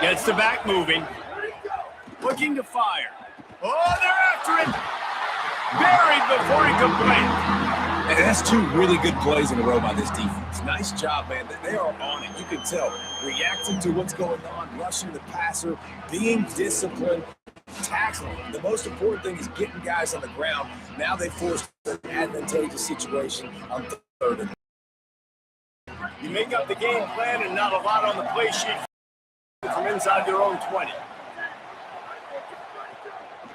Gets the back moving. Looking to fire. Oh, they're after it. Buried before he could blink. And that's two really good plays in a row by this defense. Nice job, man. They are on it. You can tell. Reacting to what's going on, rushing the passer, being disciplined, tackling. The most important thing is getting guys on the ground. Now they forced an advantageous situation on third and. You make up the game plan and not a lot on the play sheet from inside their own 20.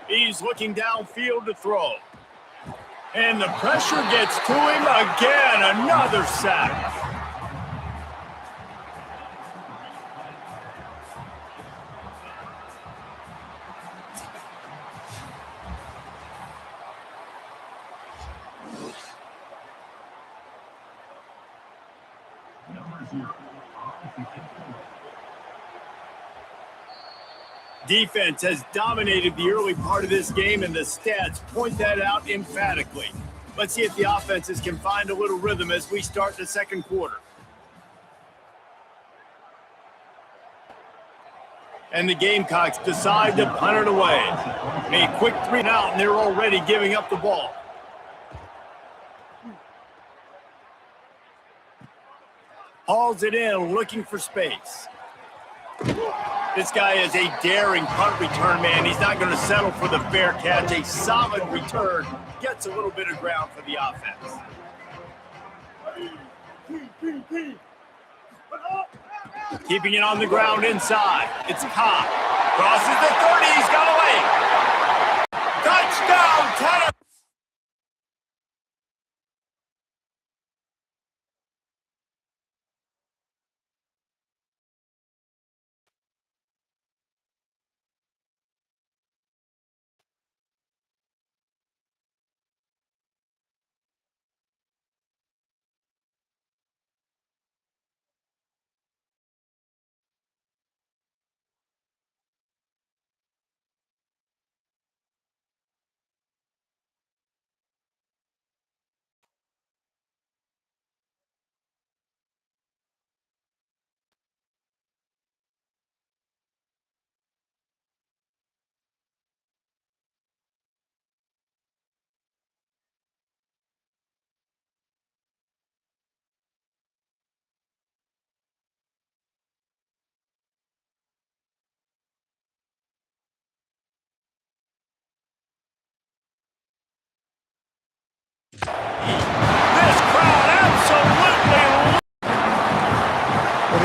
He's looking downfield to throw. And the pressure gets to him again. Another sack. Defense has dominated the early part of this game, and the stats point that out emphatically. Let's see if the offenses can find a little rhythm as we start the second quarter. And the Gamecocks decide to punt it away. A quick 3 and out, and they're already giving up the ball. Hauls it in, looking for space. This guy is a daring punt return man. He's not going to settle for the fair catch. A solid return. Gets a little bit of ground for the offense. Keeping it on the ground inside. It's Cobb. Crosses the 30. He's got away. Touchdown, Tennessee.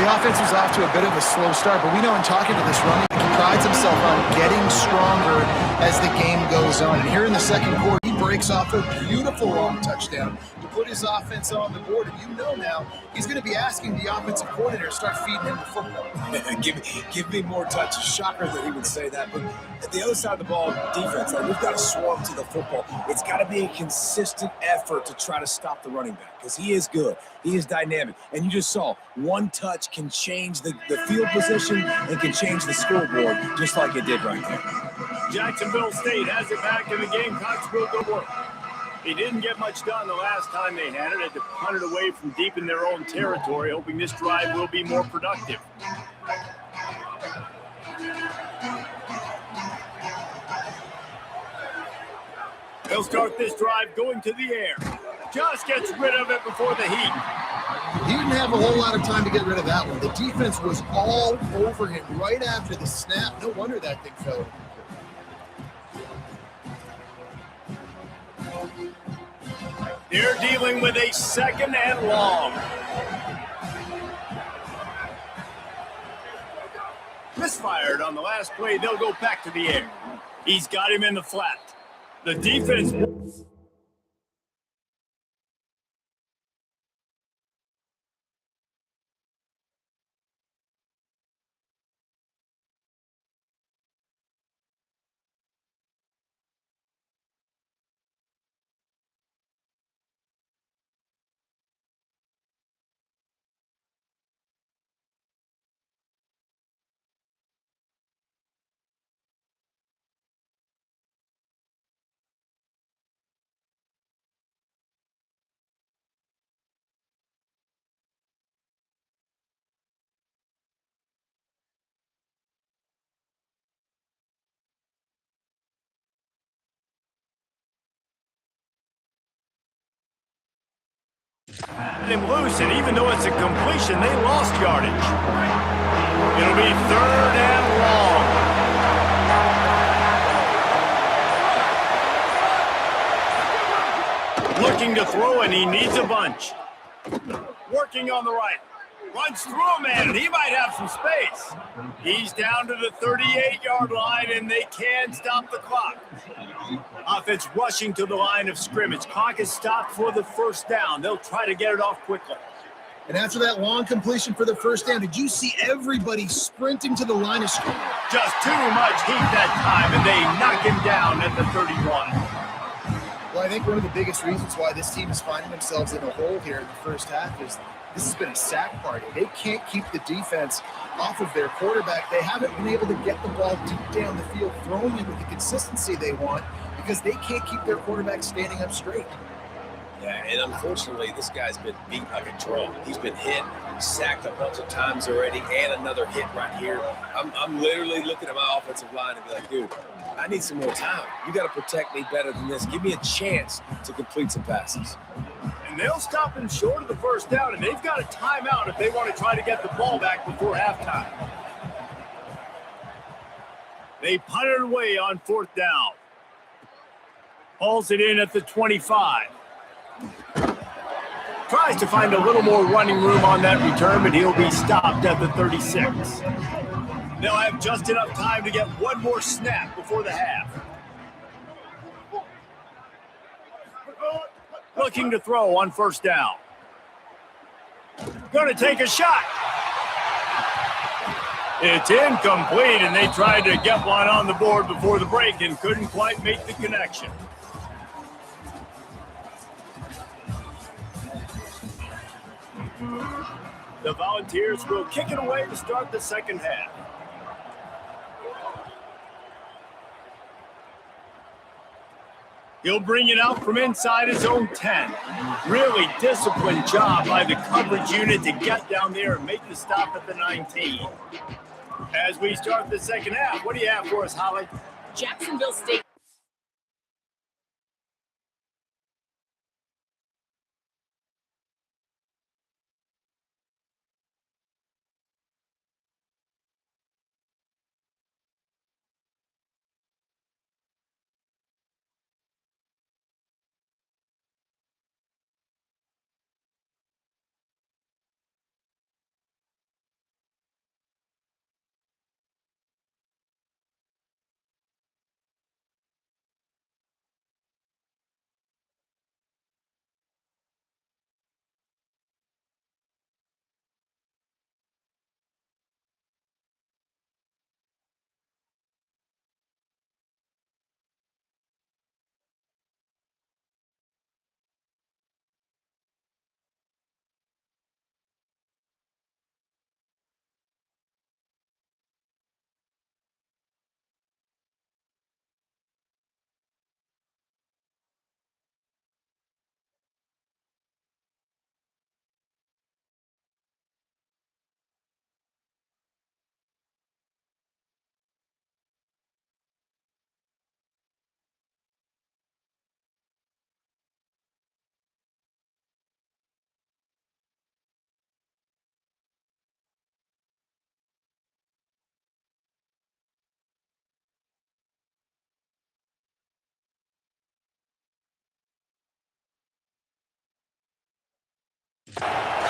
The offense was off to a bit of a slow start, but we know in talking to this running, he prides himself on getting stronger as the game goes on. And here in the second quarter, he breaks off a beautiful long touchdown to put his offense on the board. And you know now he's going to be asking the offensive coordinator to start feeding him the football. give me more touches. Shocker that he would say that. But at the other side of the ball, defense, like we've got to swarm to the football. It's got to be a consistent effort to try to stop the running back because he is good. He is dynamic. And you just saw one touch can change the field position and can change the scoreboard just like it did right there. Jacksonville State has it back in the Gamecocks will go work. They didn't get much done the last time they had it. Had to punt it away from deep in their own territory, hoping this drive will be more productive. They'll start this drive going to the air. Just gets rid of it before the heat. He didn't have a whole lot of time to get rid of that one. The defense was all over him right after the snap. No wonder that thing fell. They're dealing with a 2nd and long. Misfired on the last play. They'll go back to the air. He's got him in the flat. The defense... Him loose, and even though it's a completion, they lost yardage. It'll be 3rd and long. Looking to throw, and he needs a bunch. Working on the right. Runs through a man, and he might have some space. He's down to the 38-yard line, and they can stop the clock. Offense rushing to the line of scrimmage. Clock is stopped for the 1st down. They'll try to get it off quickly. And after that long completion for the 1st down, did you see everybody sprinting to the line of scrimmage? Just too much heat that time, and they knock him down at the 31. Well, I think one of the biggest reasons why this team is finding themselves in a hole here in the first half is this has been a sack party. They can't keep the defense off of their quarterback. They haven't been able to get the ball deep down the field, throwing it with the consistency they want, because they can't keep their quarterback standing up straight. Yeah, and unfortunately, this guy's been beat like a drum. He's been hit, sacked a bunch of times already, and another hit right here. I'm literally looking at my offensive line and be like, dude, I need some more time. You got to protect me better than this. Give me a chance to complete some passes. And they'll stop him short of the 1st down, and they've got a timeout if they want to try to get the ball back before halftime. They punt it away on 4th down. Hauls it in at the 25. Tries to find a little more running room on that return, but he'll be stopped at the 36. They'll have just enough time to get one more snap before the half. Looking to throw on 1st down. Going to take a shot. It's incomplete, and they tried to get one on the board before the break and couldn't quite make the connection. The Volunteers will kick it away to start the 2nd half. He'll bring it out from inside his own 10. Really disciplined job by the coverage unit to get down there and make the stop at the 19. As we start the 2nd half, what do you have for us, Holly? Jacksonville State.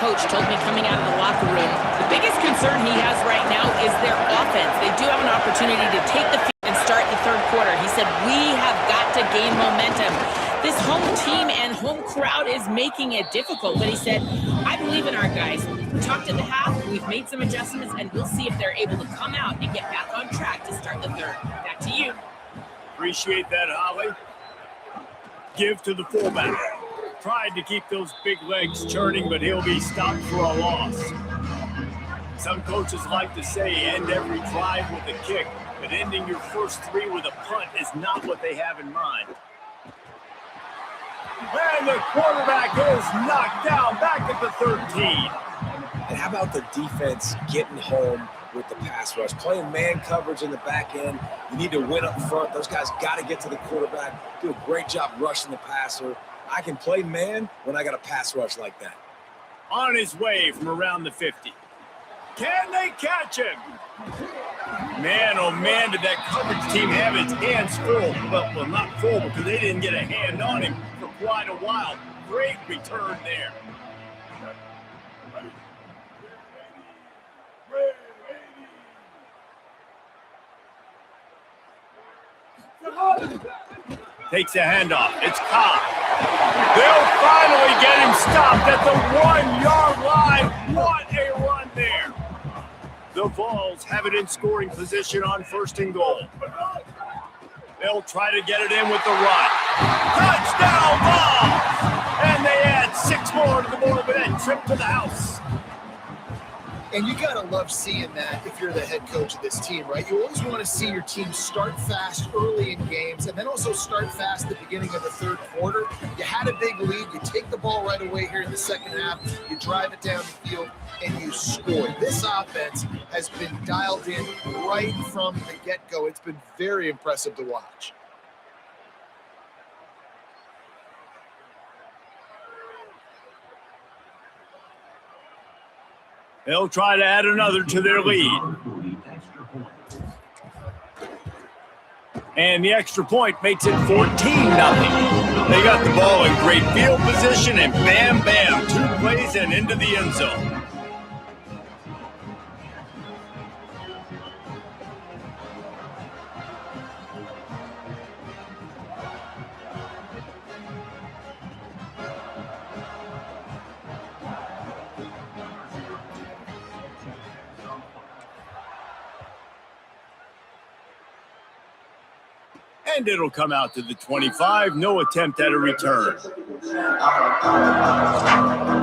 Coach told me coming out of the locker room, the biggest concern he has right now is their offense. They do have an opportunity to take the field and start the 3rd quarter. He said, we have got to gain momentum. This home team and home crowd is making it difficult. But he said, I believe in our guys. We talked at the half, we've made some adjustments, and we'll see if they're able to come out and get back on track to start the 3rd. Back to you. Appreciate that, Holly. Give to the fullback. Tried to keep those big legs churning, but he'll be stopped for a loss. Some coaches like to say end every drive with a kick, but ending your first 3 with a punt is not what they have in mind. And the quarterback is knocked down back at the 13. And how about the defense getting home with the pass rush? Playing man coverage in the back end. You need to win up front. Those guys got to get to the quarterback, do a great job rushing the passer. I can play man when I got a pass rush like that. On his way from around the 50. Can they catch him? Man, oh man, did that coverage team have its hands full. Well, not full because they didn't get a hand on him for quite a while. Great return there. Takes a handoff. It's Cobb. They'll finally get him stopped at the 1-yard line. What a run there. The Vols have it in scoring position on 1st and goal. They'll try to get it in with the run. Touchdown Vols! And they add 6 more to the board with that trip to the house. And you got to love seeing that if you're the head coach of this team, right? You always want to see your team start fast early in games and then also start fast at the beginning of the 3rd quarter. You had a big lead. You take the ball right away here in the 2nd half. You drive it down the field, and you score. This offense has been dialed in right from the get-go. It's been very impressive to watch. They'll try to add another to their lead. And the extra point makes it 14-0. They got the ball in great field position, and bam, bam, 2 plays and into the end zone. And it'll come out to the 25. No attempt at a return.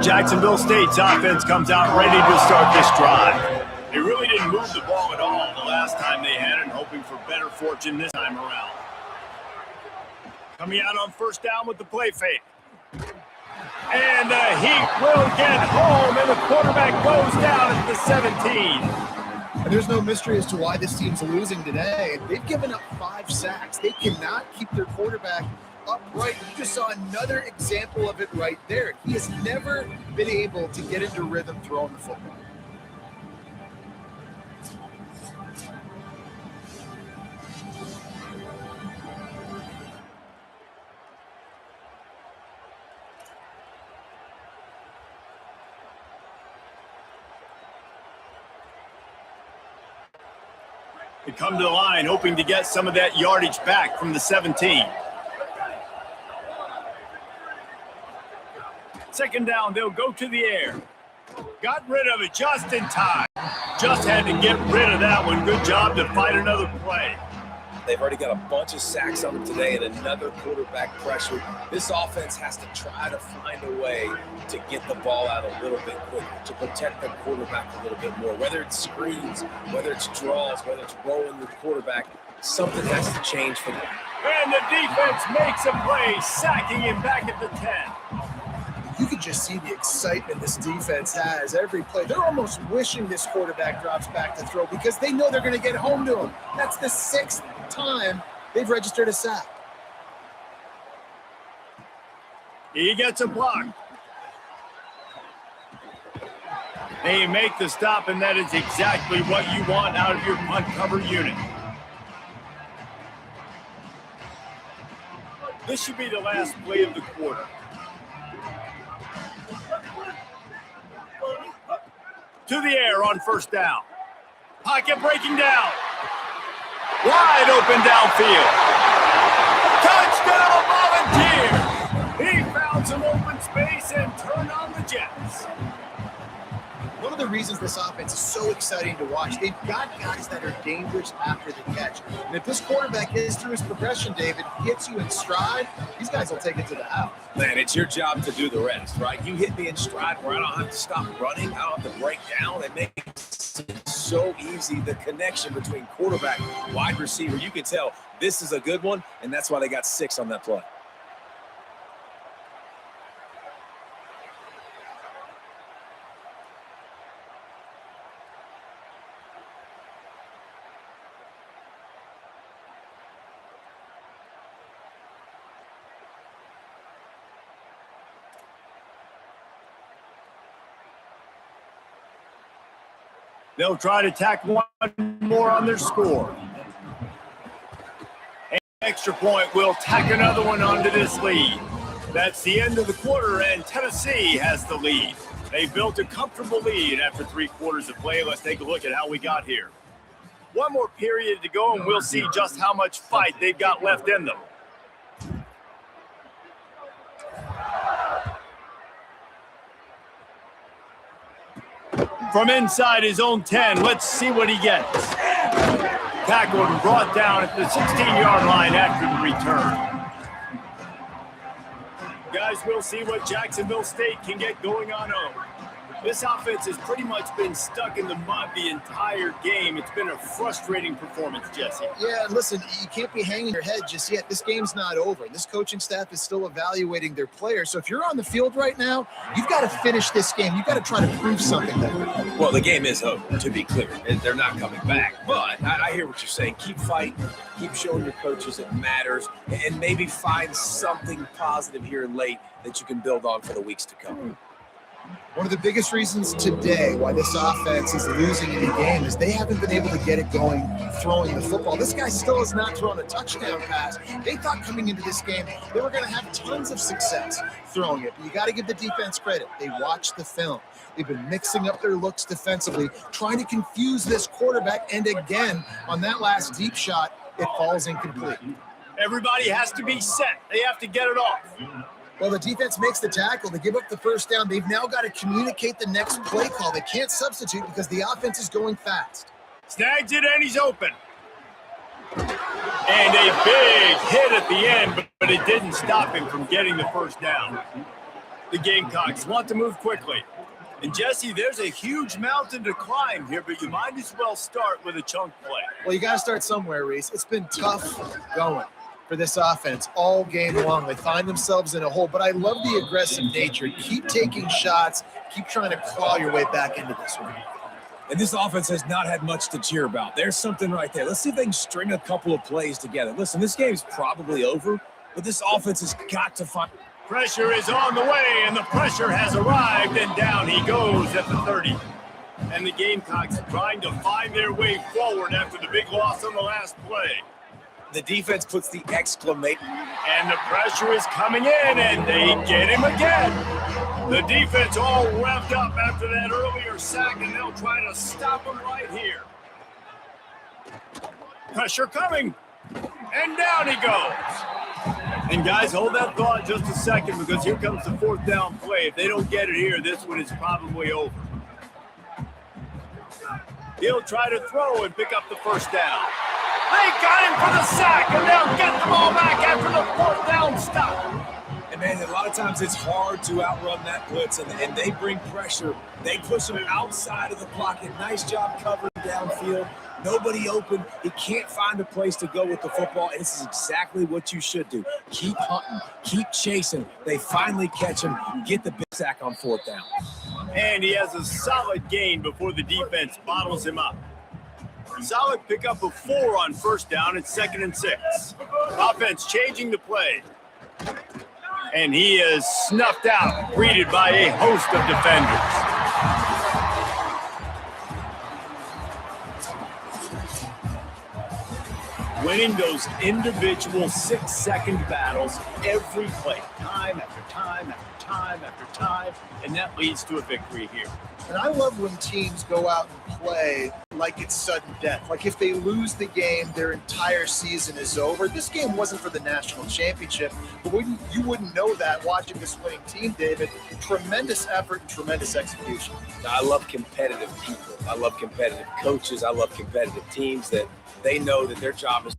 Jacksonville State's offense comes out ready to start this drive. They really didn't move the ball at all the last time they had it, hoping for better fortune this time around. Coming out on 1st down with the play fake. And the Heat will get home, and the quarterback goes down at the 17. And there's no mystery as to why this team's losing today. They've given up 5 sacks. They cannot keep their quarterback upright. You just saw another example of it right there. He has never been able to get into rhythm throwing the football. They come to the line, hoping to get some of that yardage back from the 17. 2nd down, they'll go to the air. Got rid of it just in time. Just had to get rid of that one. Good job to fight another play. They've already got a bunch of sacks on them today and another quarterback pressure. This offense has to try to find a way to get the ball out a little bit quicker, to protect the quarterback a little bit more. Whether it's screens, whether it's draws, whether it's rolling the quarterback, something has to change for them. And the defense makes a play, sacking him back at the 10. You can just see the excitement this defense has every play. They're almost wishing this quarterback drops back to throw because they know they're going to get home to him. That's the 6th time they've registered a sack. He gets a block. They make the stop, and that is exactly what you want out of your punt cover unit. This should be the last play of the quarter. To the air on 1st down. Pocket breaking down. Wide open downfield. Touchdown Volunteers! He found some open space and turned on the Jets. One of the reasons this offense is so exciting to watch, they've got guys that are dangerous after the catch. And if this quarterback gets through his progression, David, gets you in stride, these guys will take it to the house. Man, it's your job to do the rest, right? You hit me in stride where I don't have to stop running. I don't have to break down. It makes it so easy, the connection between quarterback, wide receiver. You can tell this is a good one, and that's why they got 6 on that play. They'll try to tack one more on their score. An extra point will tack another one onto this lead. That's the end of the quarter, and Tennessee has the lead. They built a comfortable lead after 3 quarters of play. Let's take a look at how we got here. One more period to go, and we'll see just how much fight they've got left in them. From inside his own 10, let's see what he gets. Tackled and brought down at the 16-yard line after the return. Guys, we'll see what Jacksonville State can get going on over. This offense has pretty much been stuck in the mud the entire game. It's been a frustrating performance, Jesse. Yeah, and listen, you can't be hanging your head just yet. This game's not over. This coaching staff is still evaluating their players. So if you're on the field right now, you've got to finish this game. You've got to try to prove something there. Well, the game is over, to be clear. They're not coming back. But I hear what you're saying. Keep fighting. Keep showing your coaches it matters. And maybe find something positive here late that you can build on for the weeks to come. One of the biggest reasons today why this offense is losing in the game is they haven't been able to get it going throwing the football. This guy still has not thrown a touchdown pass. They thought coming into this game they were going to have tons of success throwing it. But you got to give the defense credit. They watched the film. They've been mixing up their looks defensively, trying to confuse this quarterback. And again, on that last deep shot, it falls incomplete. Everybody has to be set. They have to get it off. Well, the defense makes the tackle. They give up the first down. They've now got to communicate the next play call. They can't substitute because the offense is going fast. Snags it, and he's open. And a big hit at the end, but it didn't stop him from getting the first down. The Gamecocks want to move quickly. And, Jesse, there's a huge mountain to climb here, but you might as well start with a chunk play. Well, you got to start somewhere, Reese. It's been tough going for this offense all game long. They find themselves in a hole, but I love the aggressive nature. Keep taking shots. Keep trying to claw your way back into this one. And this offense has not had much to cheer about. There's something right there. Let's see if they can string a couple of plays together. Listen, this game's probably over, but this offense has got to find... Pressure is on the way, and the pressure has arrived, and down he goes at the 30. And the Gamecocks trying to find their way forward after the big loss on the last play. The defense puts the exclamation. And the pressure is coming in, and they get him again. The defense all revved up after that earlier sack, and they'll try to stop him right here. Pressure coming, and down he goes. And guys, hold that thought just a second, because here comes the 4th down play. If they don't get it here, this one is probably over. He'll try to throw and pick up the first down. They got him for the sack, and they'll get the ball back after the 4th down stop. And, man, a lot of times it's hard to outrun that blitz, and they bring pressure. They push him outside of the pocket. Nice job covering downfield. Nobody open. He can't find a place to go with the football, and this is exactly what you should do. Keep hunting. Keep chasing. They finally catch him. Get the big sack on 4th down. And he has a solid gain before the defense bottles him up. Solid pickup of 4 on 1st down. It's 2nd and 6. Offense changing the play. And he is snuffed out, greeted by a host of defenders. Winning those individual 6-second battles every play, time after time after time after time, and that leads to a victory here. And I love when teams go out and play like it's sudden death. Like if they lose the game, their entire season is over. This game wasn't for the national championship, but you wouldn't know that watching this winning team, David. Tremendous effort and tremendous execution. I love competitive people. I love competitive coaches. I love competitive teams that they know that their job is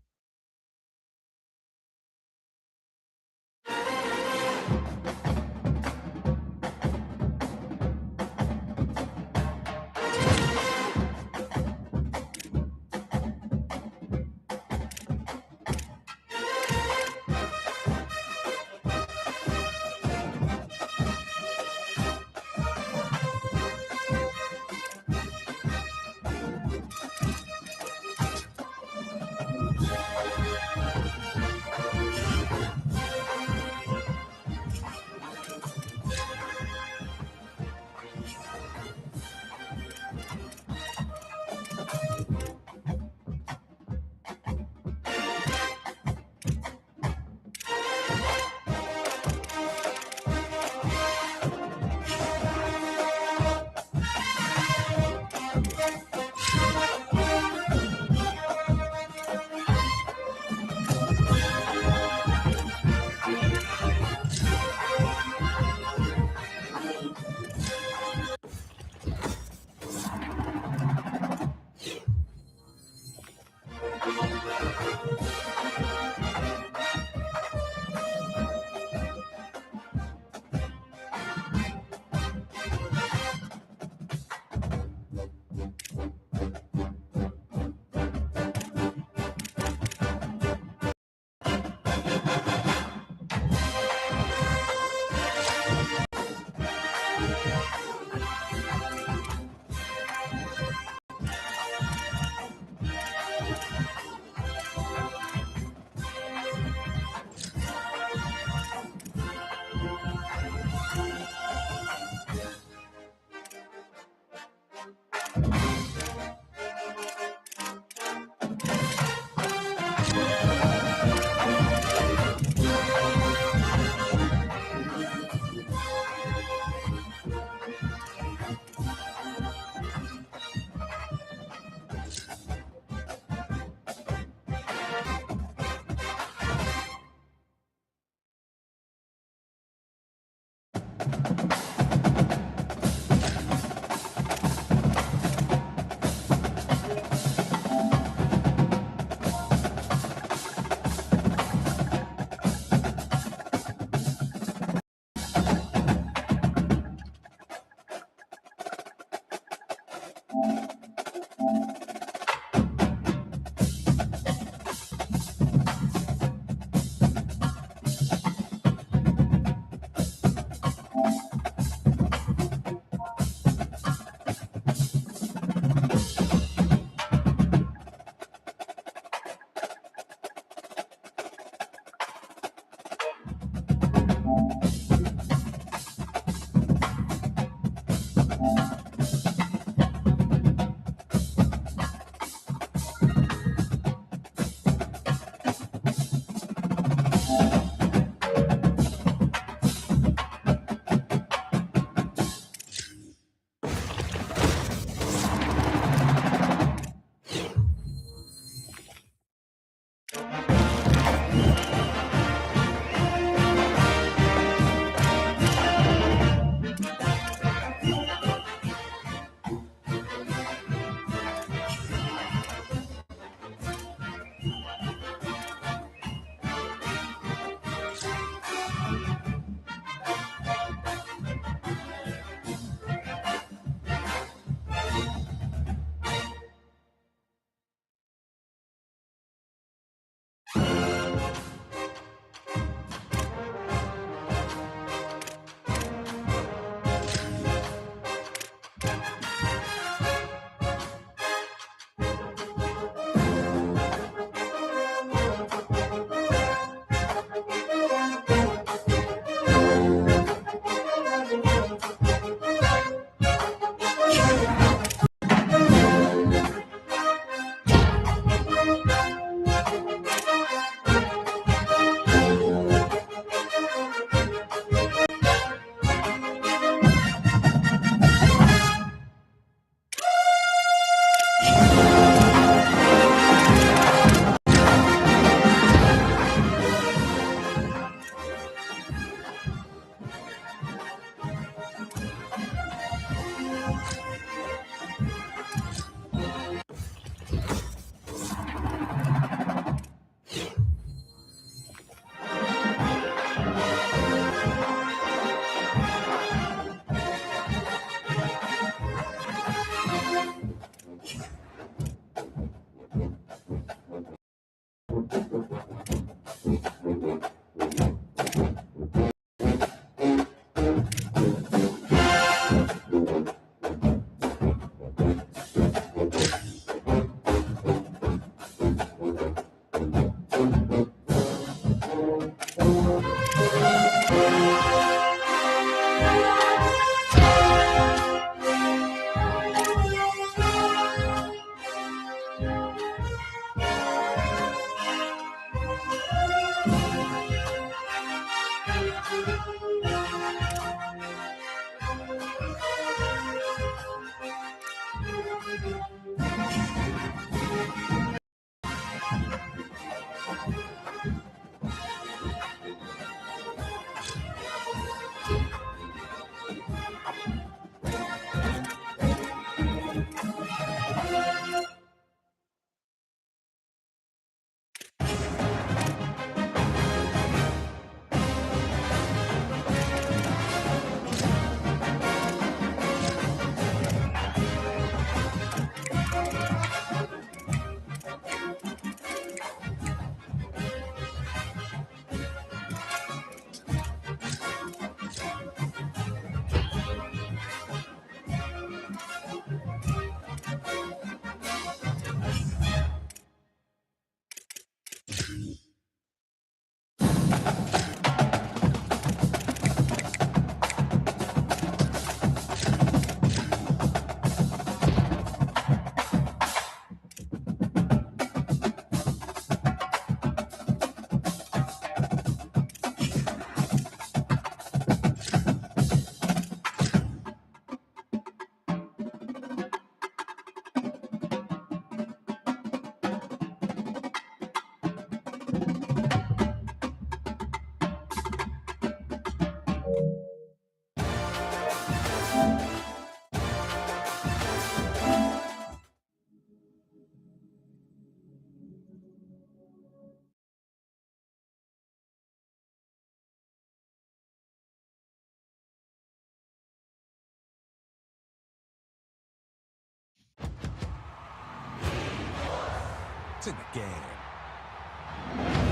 in the game.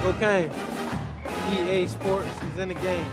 Okay. EA Sports is in the game.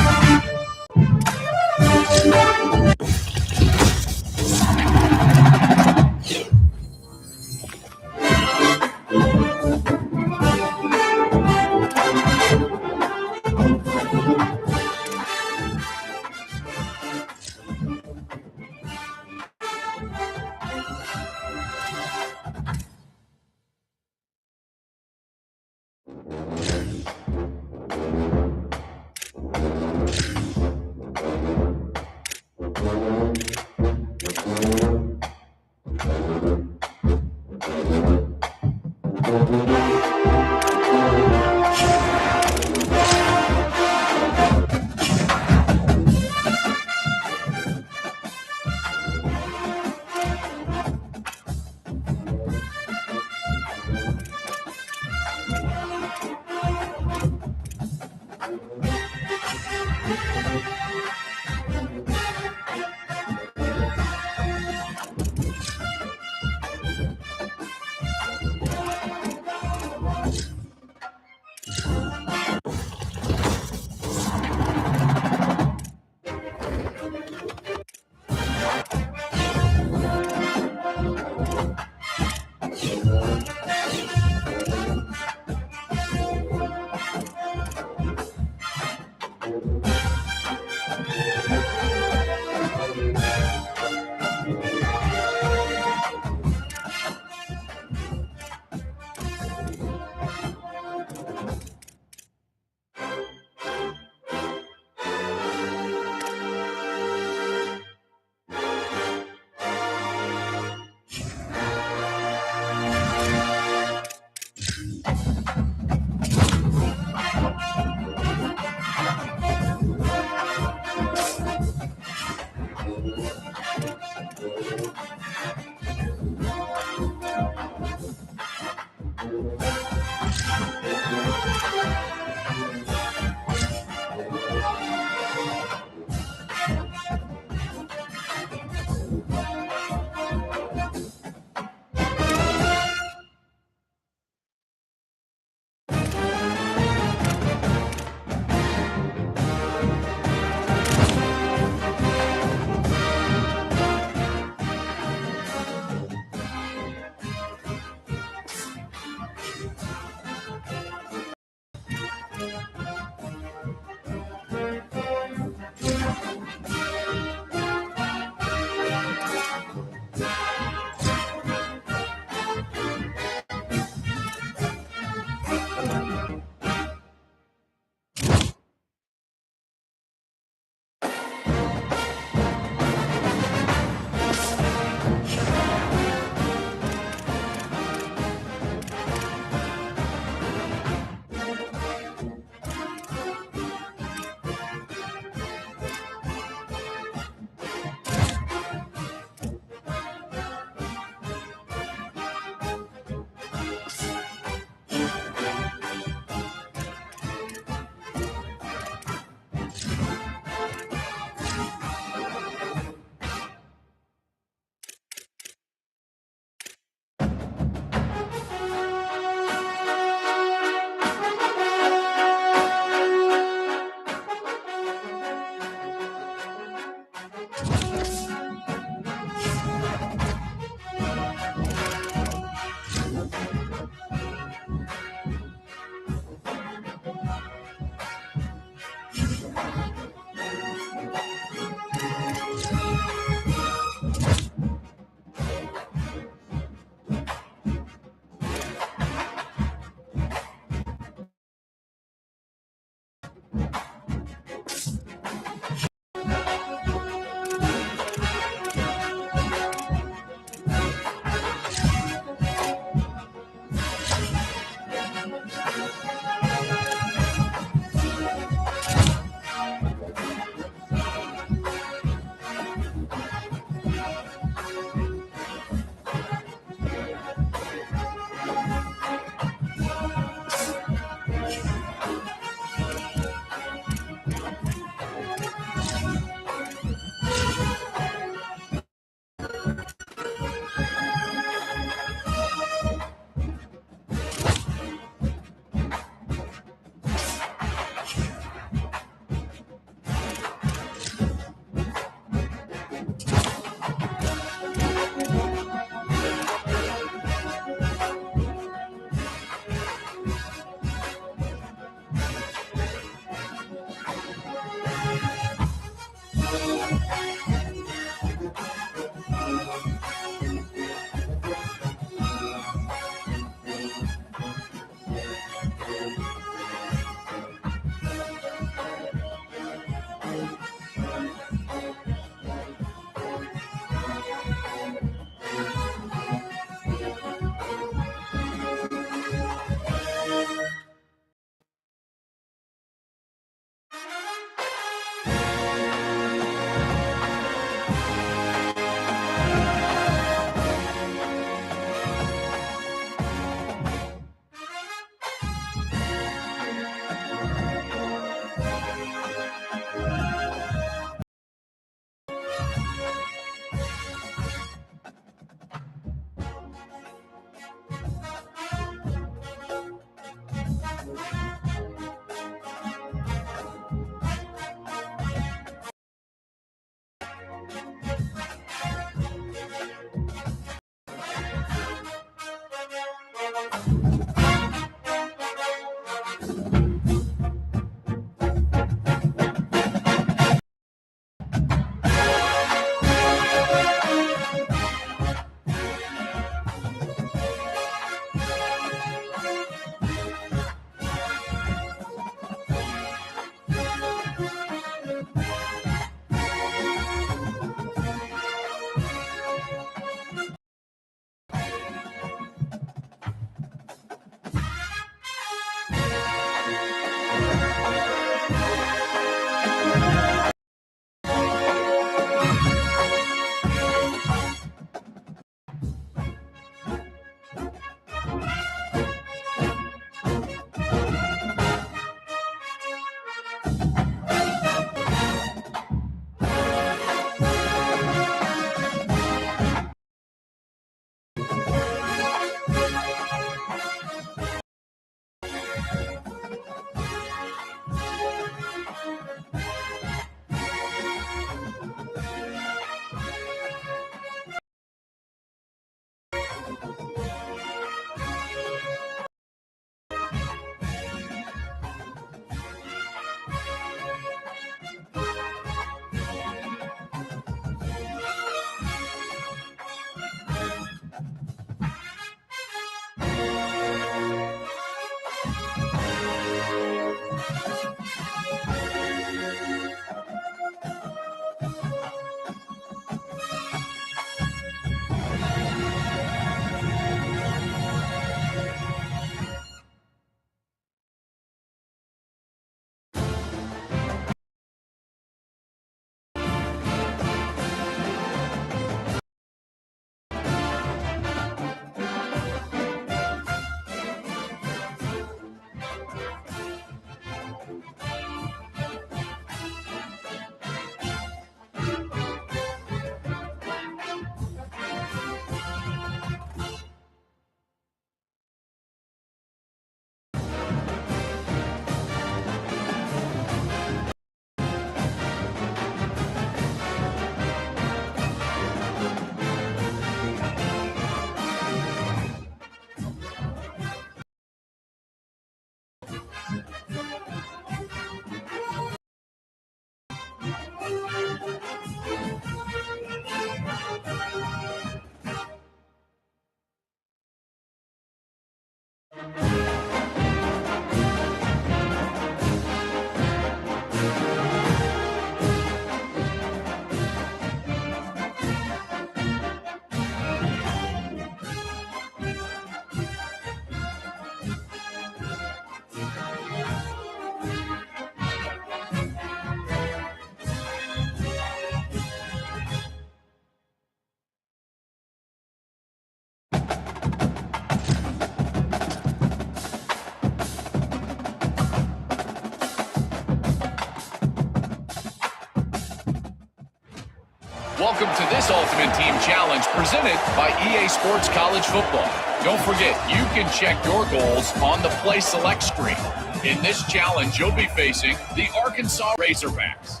Welcome to this Ultimate Team Challenge presented by EA Sports College Football. Don't forget, you can check your goals on the Play Select screen. In this challenge, you'll be facing the Arkansas Razorbacks.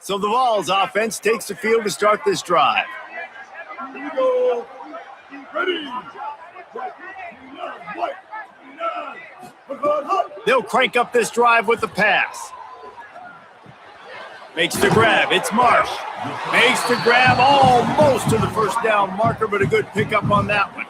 So the Vols offense takes the field to start this drive. Here we go. Ready. They'll crank up this drive with the pass. Makes the grab. It's Marsh. Makes the grab almost to the first down marker, but a good pickup on that one.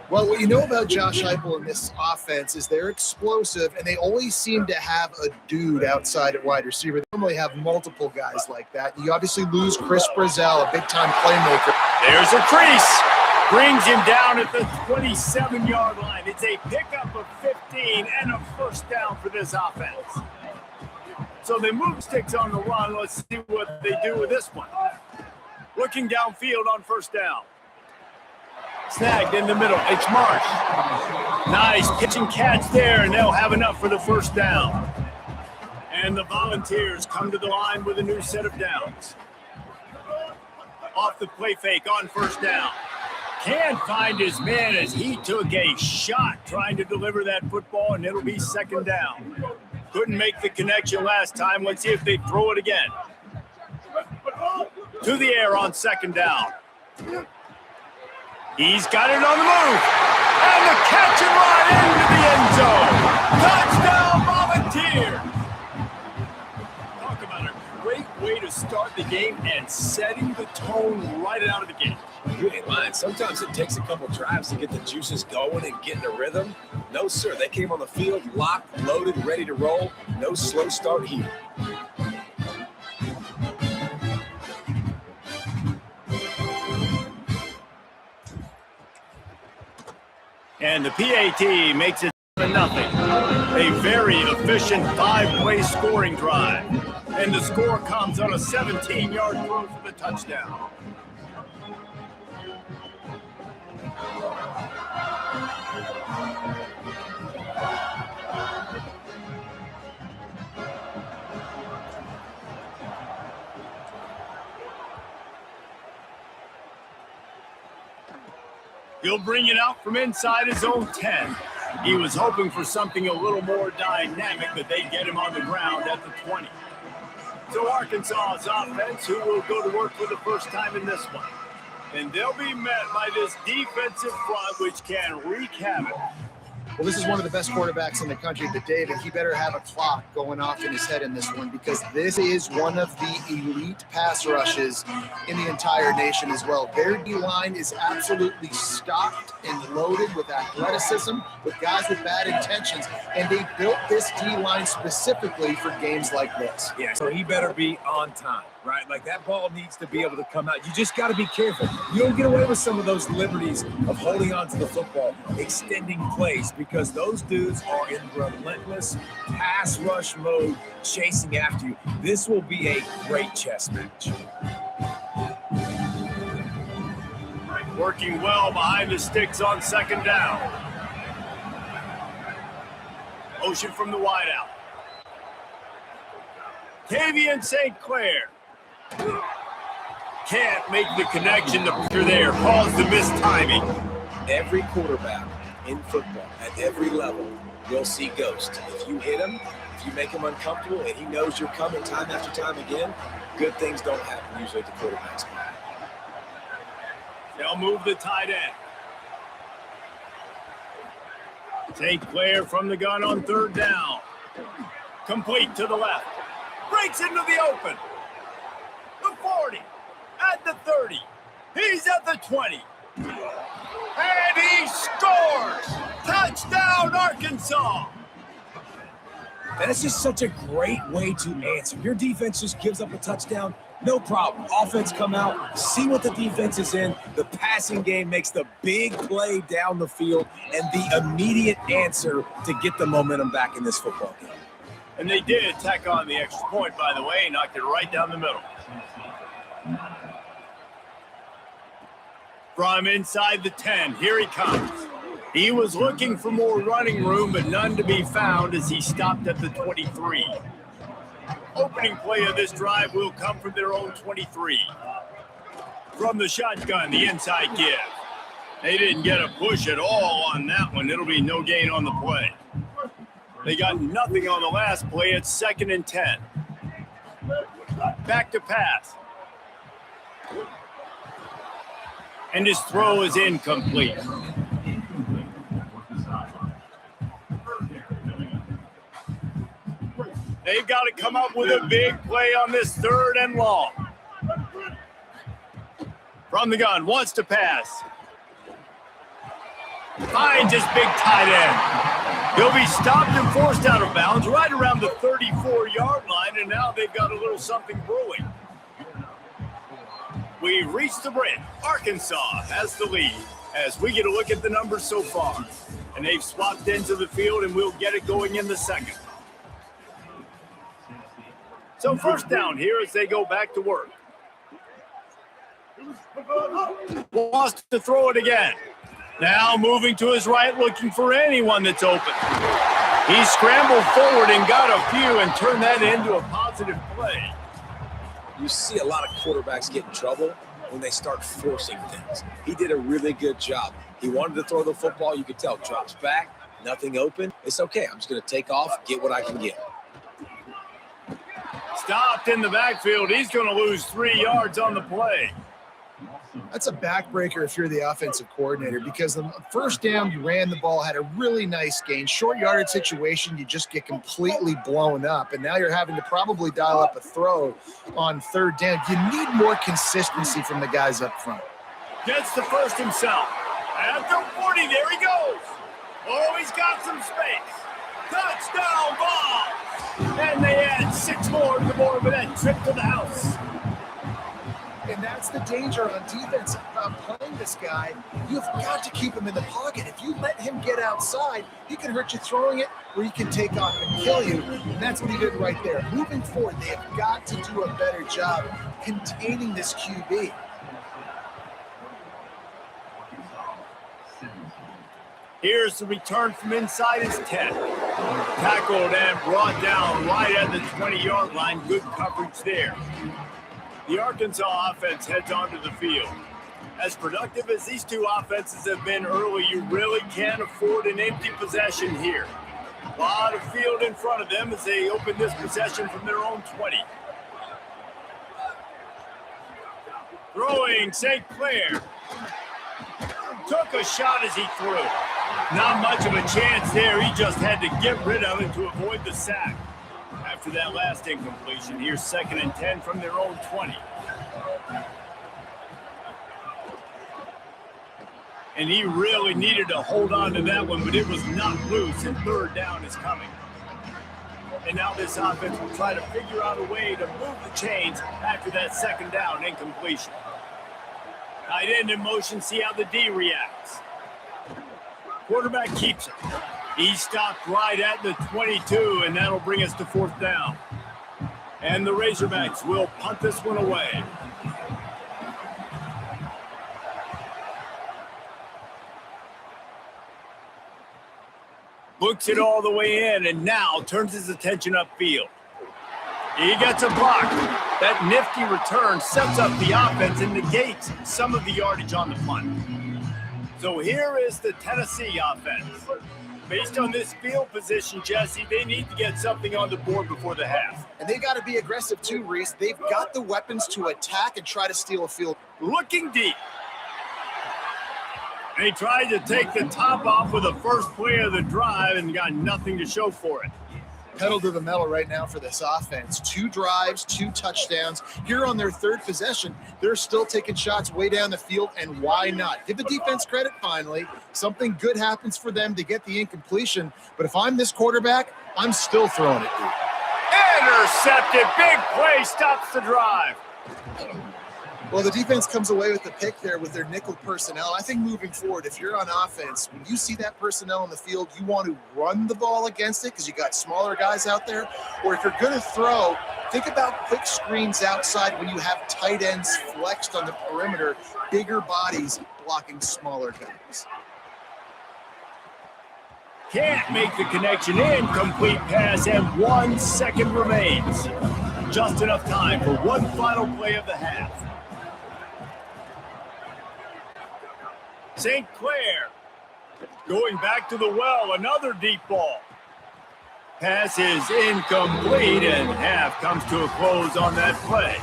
Well, what you know about Josh Heupel and this offense is they're explosive, and they always seem to have a dude outside at wide receiver. They normally have multiple guys like that. You obviously lose Chris Brazzell, a big-time playmaker. There's a crease. Brings him down at the 27-yard line. It's a pickup of 15 and a first down for this offense. So they move sticks on the run. Let's see what they do with this one. Looking downfield on first down. Snagged in the middle. It's Marsh. Nice pitch and catch there, and they'll have enough for the first down. And the Volunteers come to the line with a new set of downs. Off the play fake on first down. Can't find his man as he took a shot trying to deliver that football, and it'll be second down. Couldn't make the connection last time. Let's see if they throw it again. To the air on second down. He's got it on the move. And the catch and run into the end zone. Touchdown, Volunteers! Talk about a great way to start the game and setting the tone right out of the gate. You ain't lying. Sometimes it takes a couple drives to get the juices going and get in a rhythm. No, sir. They came on the field locked, loaded, ready to roll. No slow start here. And the PAT makes it 7-0. A very efficient 5-play scoring drive. And the score comes on a 17-yard throw for the touchdown. He'll bring it out from inside his own 10. He was hoping for something a little more dynamic, but they get him on the ground at the 20. So Arkansas's offense, who will go to work for the first time in this one. And they'll be met by this defensive front, which can wreak havoc. Well, this is one of the best quarterbacks in the country, but David, he better have a clock going off in his head in this one, because this is one of the elite pass rushes in the entire nation as well. Their D-line is absolutely stocked and loaded with athleticism, with guys with bad intentions, and they built this D-line specifically for games like this. Yeah, so he better be on time, right? Like, that ball needs to be able to come out. You just got to be careful. You don't get away with some of those liberties of holding on to the football, extending plays, because those dudes are in relentless pass rush mode, chasing after you. This will be a great chess match. Working well behind the sticks on second down. Motion from the wideout. Tavian St. Clair. Can't make the connection to Peter there. Caused the mistiming. Every quarterback in football at every level will see ghosts. If you hit him, if you make him uncomfortable, and he knows you're coming time after time again, good things don't happen usually at the quarterback's spot. They'll move the tight end. St. Clair from the gun on third down. Complete to the left. Breaks into the open. The 40. At the 30. He's at the 20. And he scores! Touchdown, Arkansas! That's just such a great way to answer. Your defense just gives up a touchdown, no problem. Offense come out, see what the defense is in. The passing game makes the big play down the field and the immediate answer to get the momentum back in this football game. And they did tack on the extra point, by the way, knocked it right down the middle. From inside the 10, here he comes. He was looking for more running room, but none to be found as he stopped at the 23. Opening play of this drive will come from their own 23. From the shotgun, the inside give. They didn't get a push at all on that one. It'll be no gain on the play. They got nothing on the last play. It's 2nd and 10. Back to pass. And his throw is incomplete. They've got to come up with a big play on this 3rd and long. From the gun, wants to pass. Finds his big tight end. He'll be stopped and forced out of bounds right around the 34-yard line, and now they've got a little something brewing. We've reached the break. Arkansas has the lead as we get a look at the numbers so far. And they've swapped into the field, and we'll get it going in the second. So first down here as they go back to work. Wants to throw it again. Now moving to his right, looking for anyone that's open. He scrambled forward and got a few and turned that into a positive play. You see a lot of quarterbacks get in trouble when they start forcing things. He did a really good job. He wanted to throw the football. You could tell, drops back, nothing open. It's okay. I'm just going to take off, get what I can get. Stopped in the backfield. He's going to lose 3 yards on the play. That's a backbreaker if you're the offensive coordinator, because the first down you ran the ball, had a really nice gain. Short yardage situation, you just get completely blown up, and now you're having to probably dial up a throw on third down. You need more consistency from the guys up front. Gets the first himself. At the 40, there he goes. Oh, he's got some space. Touchdown ball. And they add 6 more to the board with that trip to the house. And that's the danger on defense about playing this guy. You've got to keep him in the pocket. If you let him get outside, he can hurt you throwing it, or he can take off and kill you. And that's what he did right there. Moving forward, they have got to do a better job containing this QB. Here's the return from inside his 10. Tackled and brought down right at the 20-yard line. Good coverage there. The Arkansas offense heads onto the field. As productive as these two offenses have been early, you really can't afford an empty possession here. A lot of field in front of them as they open this possession from their own 20. Throwing St. Clair. Took a shot as he threw. Not much of a chance there. He just had to get rid of it to avoid the sack. After that last incompletion, here's 2nd and 10 from their own 20. And he really needed to hold on to that one, but it was not loose, and third down is coming. And now this offense will try to figure out a way to move the chains after that 2nd down incompletion. Tight end in motion, see how the D reacts. Quarterback keeps it. He stopped right at the 22, and that'll bring us to 4th down. And the Razorbacks will punt this one away. Looks it all the way in, and now turns his attention upfield. He gets a block. That nifty return sets up the offense and negates some of the yardage on the punt. So here is the Tennessee offense. Based on this field position, Jesse, they need to get something on the board before the half. And they got to be aggressive too, Reese. They've got the weapons to attack and try to steal a field. Looking deep. They tried to take the top off with the first play of the drive and got nothing to show for it. Pedal to the metal right now for this offense. 2 drives, 2 touchdowns. Here on their 3rd possession, they're still taking shots way down the field, and why not? Give the defense credit finally. Something good happens for them to get the incompletion, but if I'm this quarterback, I'm still throwing it deep. Intercepted. Big play stops the drive. Well, the defense comes away with the pick there with their nickel personnel. I think moving forward, if you're on offense, when you see that personnel on the field, you want to run the ball against it because you got smaller guys out there. Or if you're going to throw, think about quick screens outside when you have tight ends flexed on the perimeter, bigger bodies blocking smaller guys. Can't make the connection. Incomplete pass, and 1 second remains. Just enough time for one final play of the half. St. Clair going back to the well, another deep ball. Pass is incomplete, and half comes to a close on that play.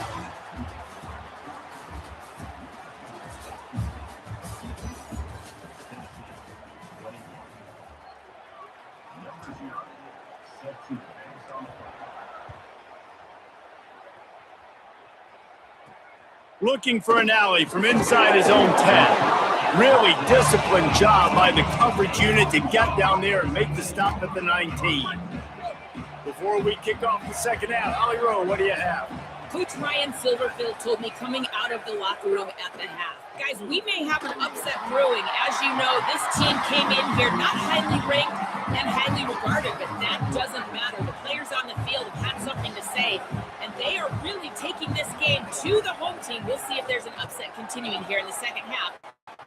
Looking for an alley from inside his own 10. Really disciplined job by the coverage unit to get down there and make the stop at the 19. Before we kick off the second half, Holly Rowe, what do you have? Coach Ryan Silverfield told me coming out of the locker room at the half, guys, we may have an upset brewing. As you know, this team came in here not highly ranked and highly regarded, but that doesn't matter. The players on the field have had something to say, and they are really taking this game to the home team. We'll see if there's an upset continuing here in the second half.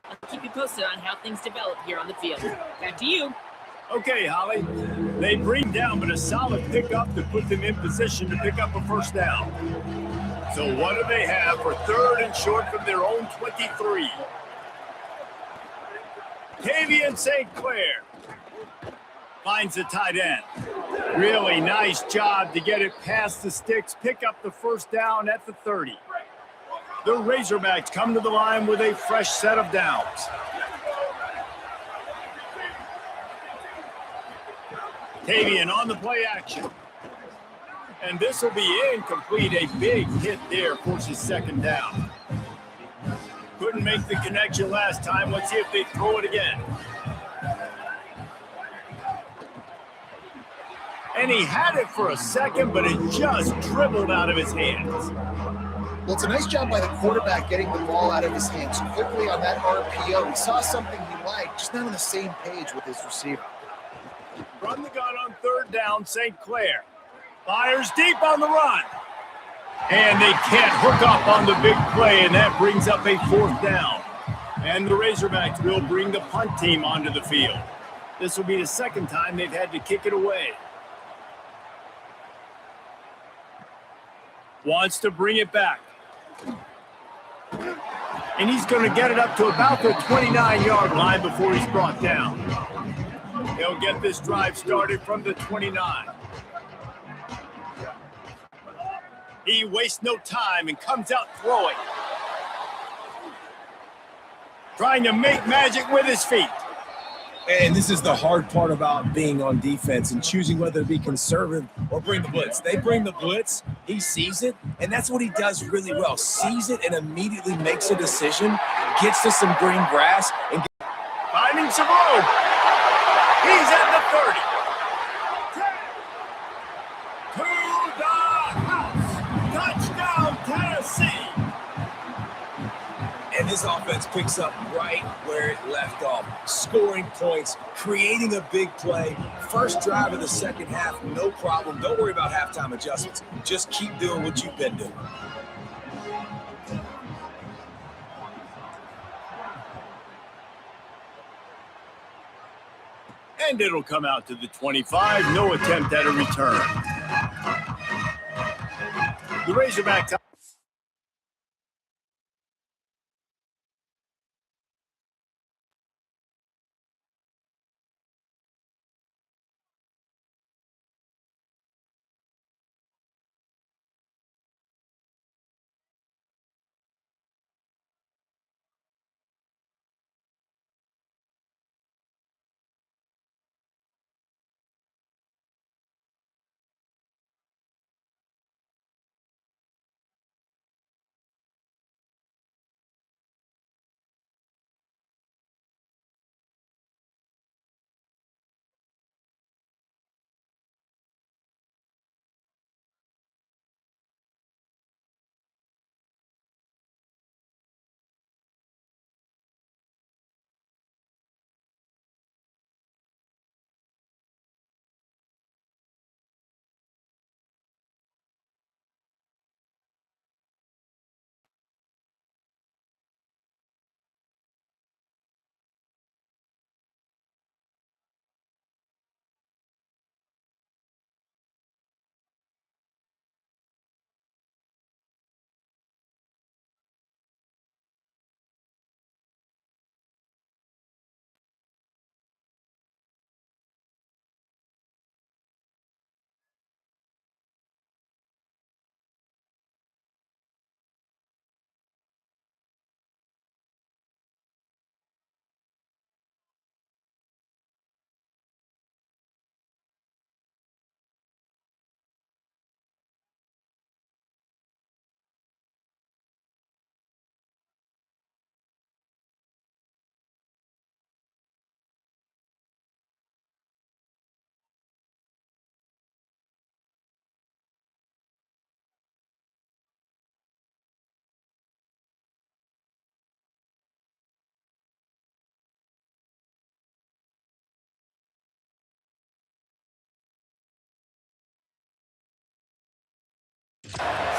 I'll keep you posted on how things develop here on the field. Back to you. Okay, Holly. They bring down, but a solid pickup to put them in position to pick up a first down. So what do they have for 3rd and short from their own 23? Tavian St. Clair finds the tight end. Really nice job to get it past the sticks, pick up the first down at the 30. The Razorbacks come to the line with a fresh set of downs. Tavian on the play action. And this will be incomplete. A big hit there forces second down. Couldn't make the connection last time. Let's see if they throw it again. And he had it for a second, but it just dribbled out of his hands. Well, it's a nice job by the quarterback getting the ball out of his hands quickly on that RPO. He saw something he liked, just not on the same page with his receiver. Run the gun on third down, St. Clair. Fires deep on the run. And they can't hook up on the big play, and that brings up a fourth down. And the Razorbacks will bring the punt team onto the field. This will be the second time they've had to kick it away. Wants to bring it back. And he's going to get it up to about the 29-yard line before he's brought down. They'll get this drive started from the 29. He wastes no time and comes out throwing. Trying to make magic with his feet. And this is the hard part about being on defense and choosing whether to be conservative or bring the blitz. They bring the blitz, he sees it, and that's what he does really well. Sees it and immediately makes a decision, gets to some green grass, and finding some room. He's at the 30. 10. To the house. Touchdown, Tennessee. And this offense picks up right where it left off. Scoring points, creating a big play. First drive of the second half, no problem. Don't worry about halftime adjustments. Just keep doing what you've been doing. And it'll come out to the 25. No attempt at a return. The Razorbacks.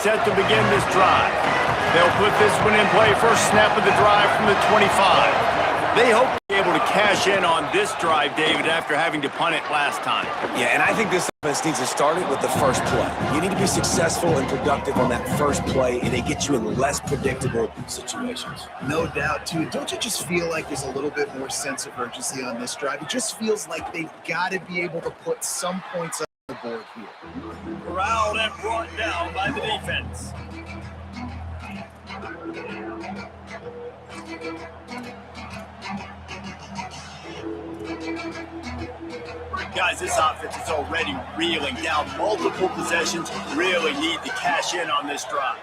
Set to begin this drive. They'll put this one in play. First snap of the drive from the 25. They hope to be able to cash in on this drive, David, after having to punt it last time. Yeah, and I think this offense needs to start it with the first play. You need to be successful and productive on that first play, and they get you in less predictable situations. No doubt, too. Don't you just feel like there's a little bit more sense of urgency on this drive? It just feels like they've got to be able to put some points up. the board here. Corralled and brought down by the defense. Guys, this offense is already reeling down multiple possessions. Really need to cash in on this drive.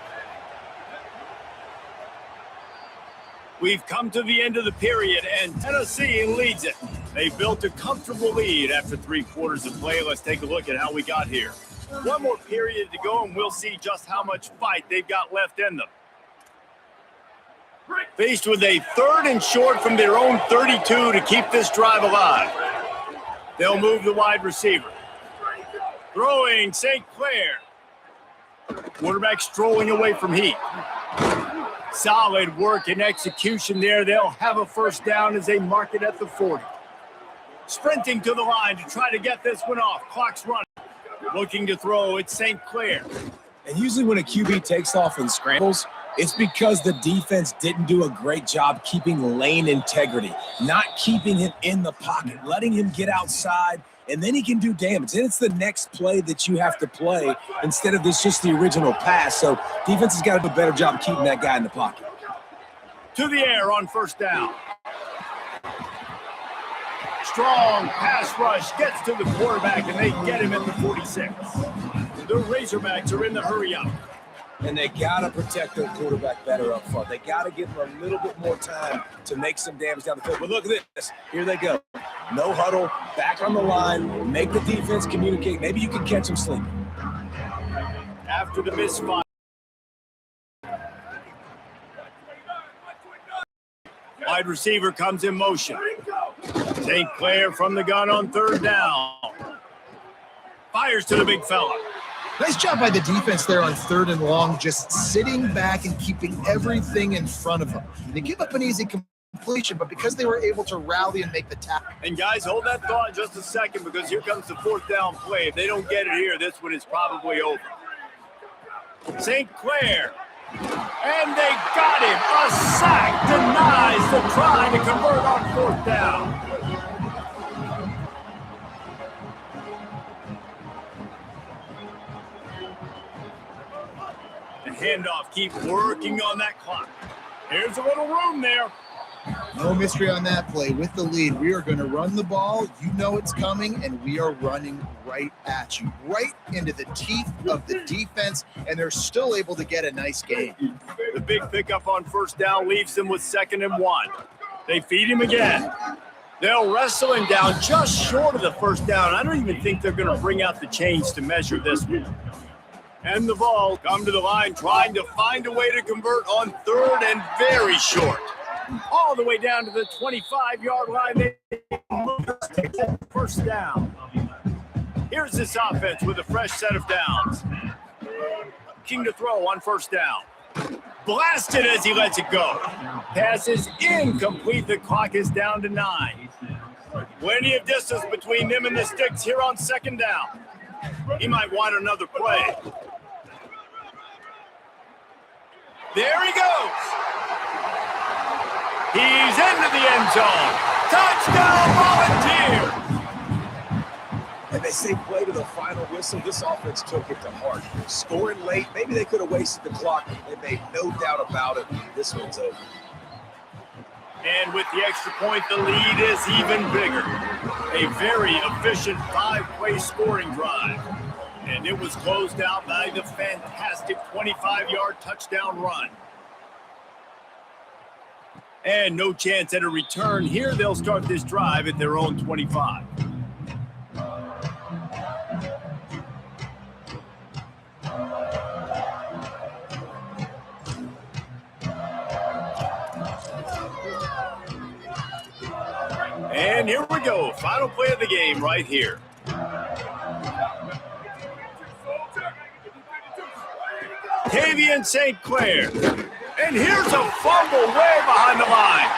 We've come to the end of the period, and Tennessee leads it. They built a comfortable lead after 3 quarters of play. Let's take a look at how we got here. One more period to go, and we'll see just how much fight they've got left in them. Faced with a 3rd and short from their own 32 to keep this drive alive. They'll move the wide receiver. Throwing St. Clair. Quarterback strolling away from Heat. Solid work and execution there. They'll have a first down as they mark it at the 40. Sprinting to the line to try to get this one off. Clock's running. Looking to throw, it's St. Clair. And usually when a QB takes off and scrambles, it's because the defense didn't do a great job keeping lane integrity, not keeping him in the pocket, letting him get outside, and then he can do damage. And it's the next play that you have to play instead of this just the original pass. So defense has got to do a better job keeping that guy in the pocket. To the air on first down. Strong pass rush gets to the quarterback, and they get him at the 46. The Razorbacks are in the hurry-up. And they got to protect their quarterback better up front. They got to give him a little bit more time to make some damage down the field. But look at this. Here they go. No huddle, back on the line, make the defense communicate. Maybe you can catch them sleeping. After the misfire. Wide receiver comes in motion. St. Clair from the gun on 3rd down. Fires to the big fella. Nice job by the defense there on 3rd and long, just sitting back and keeping everything in front of them. They give up an easy completion, but because they were able to rally and make the tackle. And guys, hold that thought just a second, because here comes the 4th down play. If they don't get it here, this one is probably over. St. Clair. And they got him. A sack denies the try to convert on 4th down. The handoff, keep working on that clock. Here's a little room there. No mystery on that play. With the lead, we are going to run the ball. You know it's coming, and we are running right at you, right into the teeth of the defense, and they're still able to get a nice game. The big pickup on first down leaves them with 2nd and 1. They feed him again. They'll wrestle him down just short of the first down. I don't even think they're going to bring out the chains to measure this one. And the ball come to the line, trying to find a way to convert on 3rd and very short. All the way down to the 25-yard line. They move first down. Here's this offense with a fresh set of downs. King to throw on first down. Blasted as he lets it go. Pass is incomplete. The clock is down to 9. Plenty of distance between them and the sticks here on 2nd down. He might want another play. There he goes. He's into the end zone. Touchdown, Volunteers! And they say play to the final whistle. This offense took it to heart. Scoring late, maybe they could have wasted the clock. They made no doubt about it. This one's over. And with the extra point, the lead is even bigger. A very efficient 5-play scoring drive. And it was closed out by the fantastic 25-yard touchdown run. And no chance at a return here. They'll start this drive at their own 25. And here we go. Final play of the game right here. Tavian St. Clair. And here's a fumble way behind the line.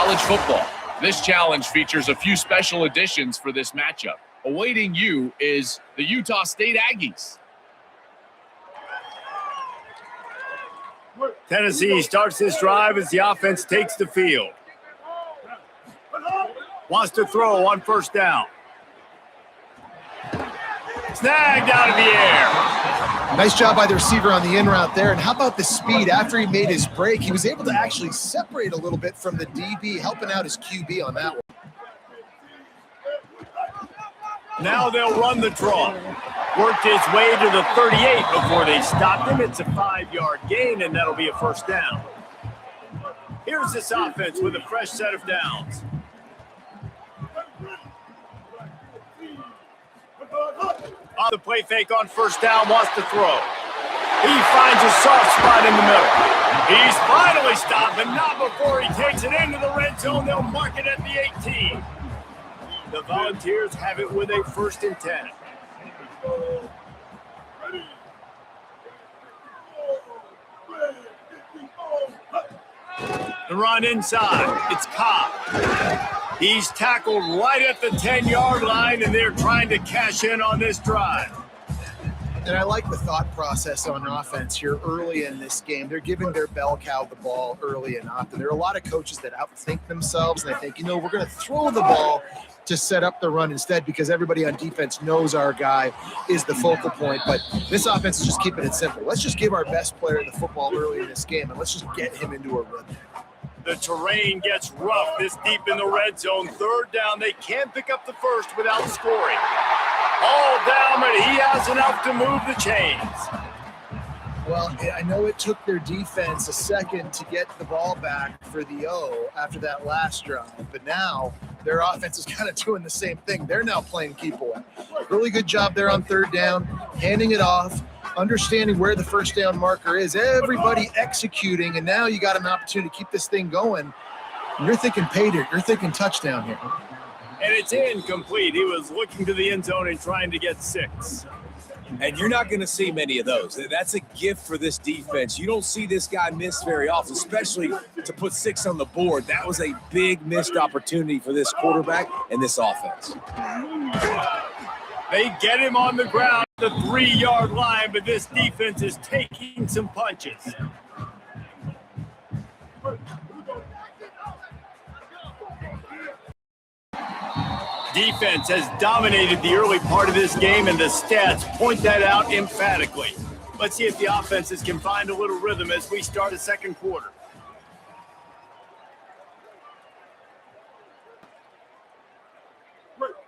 college football. This challenge features a few special additions for this matchup. Awaiting you is the Utah State Aggies. Tennessee starts this drive as the offense takes the field. Wants to throw on first down. Snagged out of the air. Nice job by the receiver on the in route there. And how about the speed? After he made his break, he was able to actually separate a little bit from the DB, helping out his QB on that one. Now they'll run the draw. Worked his way to the 38 before they stopped him. It's a 5-yard gain, and that'll be a first down. Here's this offense with a fresh set of downs. On the play fake on first down, wants to throw. He finds a soft spot in the middle. He's finally stopped, but not before he takes it into the red zone. They'll mark it at the 18. The Volunteers have it with a 1st and 10. The run inside. It's Cobb. He's tackled right at the 10-yard line, and they're trying to cash in on this drive. And I like the thought process on offense here early in this game. They're giving their bell cow the ball early and often. There are a lot of coaches that outthink themselves, and they think, we're going to throw the ball to set up the run instead because everybody on defense knows our guy is the focal point. But this offense is just keeping it simple. Let's just give our best player the football early in this game, and let's just get him into a rhythm. The terrain gets rough this deep in the red zone. 3rd down. They can't pick up the first without scoring. All down, but he has enough to move the chains. Well, I know it took their defense a second to get the ball back for the O after that last drive, but now their offense is kind of doing the same thing. They're now playing keep away. Really good job there on 3rd down, handing it off, understanding where the first down marker is, everybody executing, and now you got an opportunity to keep this thing going. You're thinking pay dirt. You're thinking touchdown here. And it's incomplete. He was looking to the end zone and trying to get 6. And you're not going to see many of those. That's a gift for this defense. You don't see this guy miss very often, especially to put 6 on the board. That was a big missed opportunity for this quarterback and this offense. They get him on the ground at the 3-yard line, but this defense is taking some punches. Defense has dominated the early part of this game, and the stats point that out emphatically. Let's see if the offenses can find a little rhythm as we start the second quarter.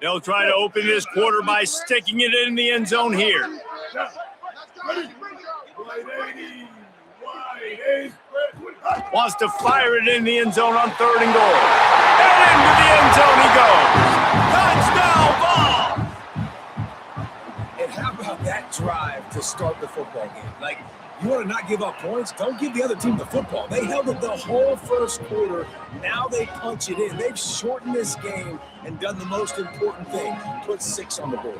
They'll try to open this quarter by sticking it in the end zone here. Wants to fire it in the end zone on 3rd and goal. And into the end zone he goes. Touchdown ball! And how about that drive to start the football game? Like, you want to not give up points? Don't give the other team the football. They held it the whole first quarter. Now they punch it in. They've shortened this game and done the most important thing, put 6 on the board.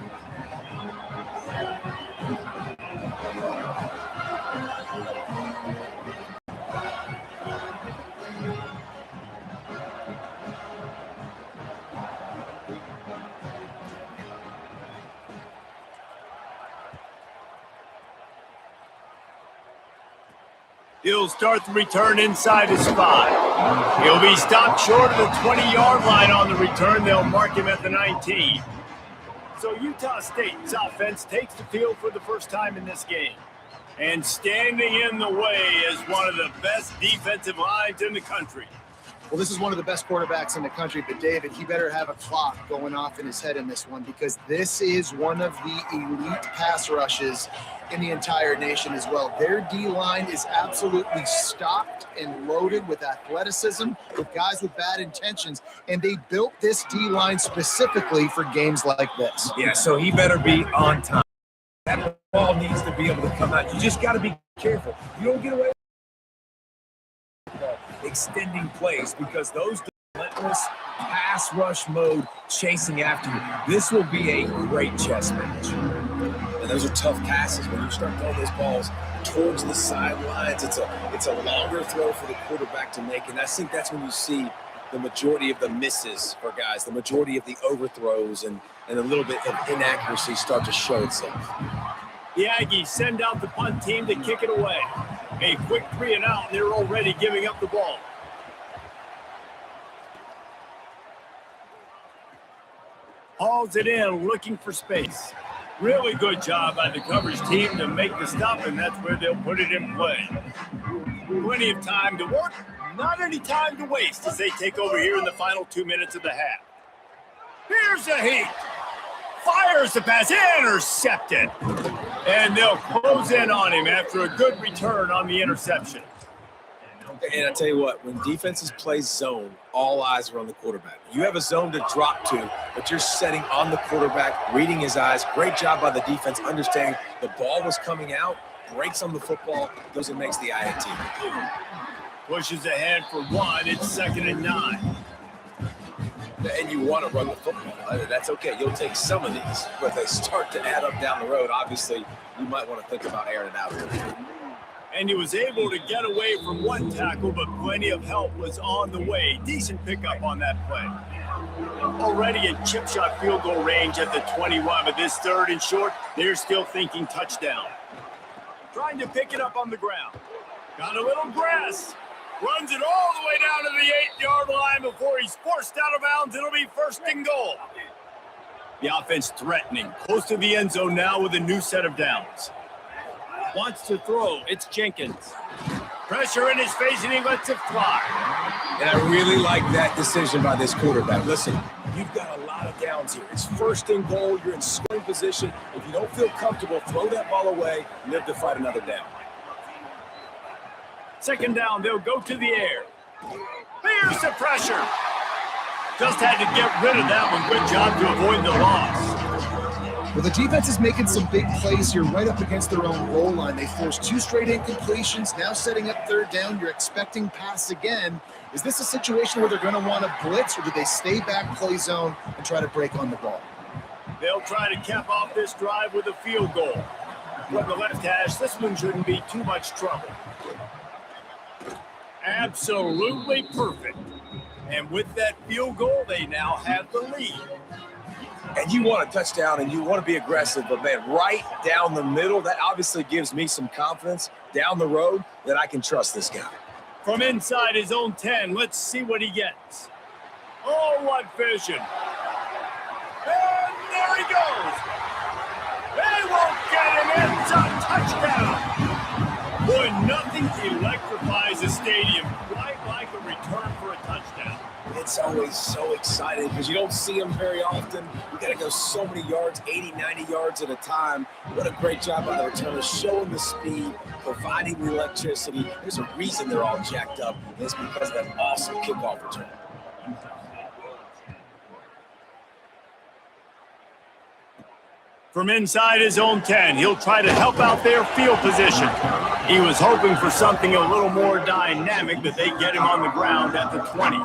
He'll start the return inside his 5. He'll be stopped short of the 20-yard line on the return. They'll mark him at the 19. So Utah State's offense takes the field for the first time in this game. And standing in the way is one of the best defensive lines in the country. Well, this is one of the best quarterbacks in the country, but David, he better have a clock going off in his head in this one because this is one of the elite pass rushes in the entire nation as well. Their D-line is absolutely stocked and loaded with athleticism, with guys with bad intentions, and they built this D-line specifically for games like this. Yeah, so he better be on time. That ball needs to be able to come out. You just got to be careful. You don't get away extending plays because those relentless pass rush mode chasing after you. This will be a great chess match. And those are tough passes when you start throwing those balls towards the sidelines. It's a longer throw for the quarterback to make, and I think that's when you see the majority of the misses for guys, the majority of the overthrows and a little bit of inaccuracy start to show itself. The Aggies send out the punt team to kick it away. A quick 3 and out, and they're already giving up the ball. Hauls it in, looking for space. Really good job by the coverage team to make the stop, and that's where they'll put it in play. Plenty of time to work, not any time to waste as they take over here in the final 2 minutes of the half. Here's the heat. Fires the pass, intercepted. And they'll close in on him after a good return on the interception. And I tell you what, when defenses play zone, all eyes are on the quarterback. You have a zone to drop to, but you're setting on the quarterback, reading his eyes. Great job by the defense, understanding the ball was coming out, breaks on the football, goes and makes the INT. Pushes ahead for 1, it's 2nd and 9. And you want to run the football. That's okay. You'll take some of these, but they start to add up down the road. Obviously, you might want to think about airing it out a little bit. And he was able to get away from 1 tackle, but plenty of help was on the way. Decent pickup on that play. Already a chip shot field goal range at the 21, but this 3rd and short, they're still thinking touchdown. Trying to pick it up on the ground. Got a little grass. Runs it all the way down to the 8-yard line before he's forced out of bounds. It'll be 1st and goal. The offense threatening. Close to the end zone now with a new set of downs. Wants to throw. It's Jenkins. Pressure in his face, and he lets it fly. And I really like that decision by this quarterback. Listen, you've got a lot of downs here. It's 1st and goal. You're in scoring position. If you don't feel comfortable, throw that ball away and live to fight another down. 2nd down, they'll go to the air. Here's the pressure. Just had to get rid of that one. Good job to avoid the loss. Well, the defense is making some big plays here right up against their own goal line. They forced 2 straight incompletions, now setting up 3rd down. You're expecting pass again. Is this a situation where they're going to want to blitz, or do they stay back, play zone, and try to break on the ball? They'll try to cap off this drive with a field goal. From the left hash, this one shouldn't be too much trouble. Absolutely perfect. And with that field goal, they now have the lead. And you want a touchdown and you want to be aggressive, but man, right down the middle, that obviously gives me some confidence down the road that I can trust this guy. From inside his own 10, let's see what he gets. Oh, what vision. And there he goes. They won't get him. It's a touchdown. Boy, nothing electrifies a stadium quite like a return for a touchdown. It's always so exciting because you don't see them very often. You got to go so many yards, 80, 90 yards at a time. What a great job by the returners, showing the speed, providing the electricity. There's a reason they're all jacked up. It's because of that awesome kickoff return. From inside his own 10, he'll try to help out their field position. He was hoping for something a little more dynamic, but they get him on the ground at the 20.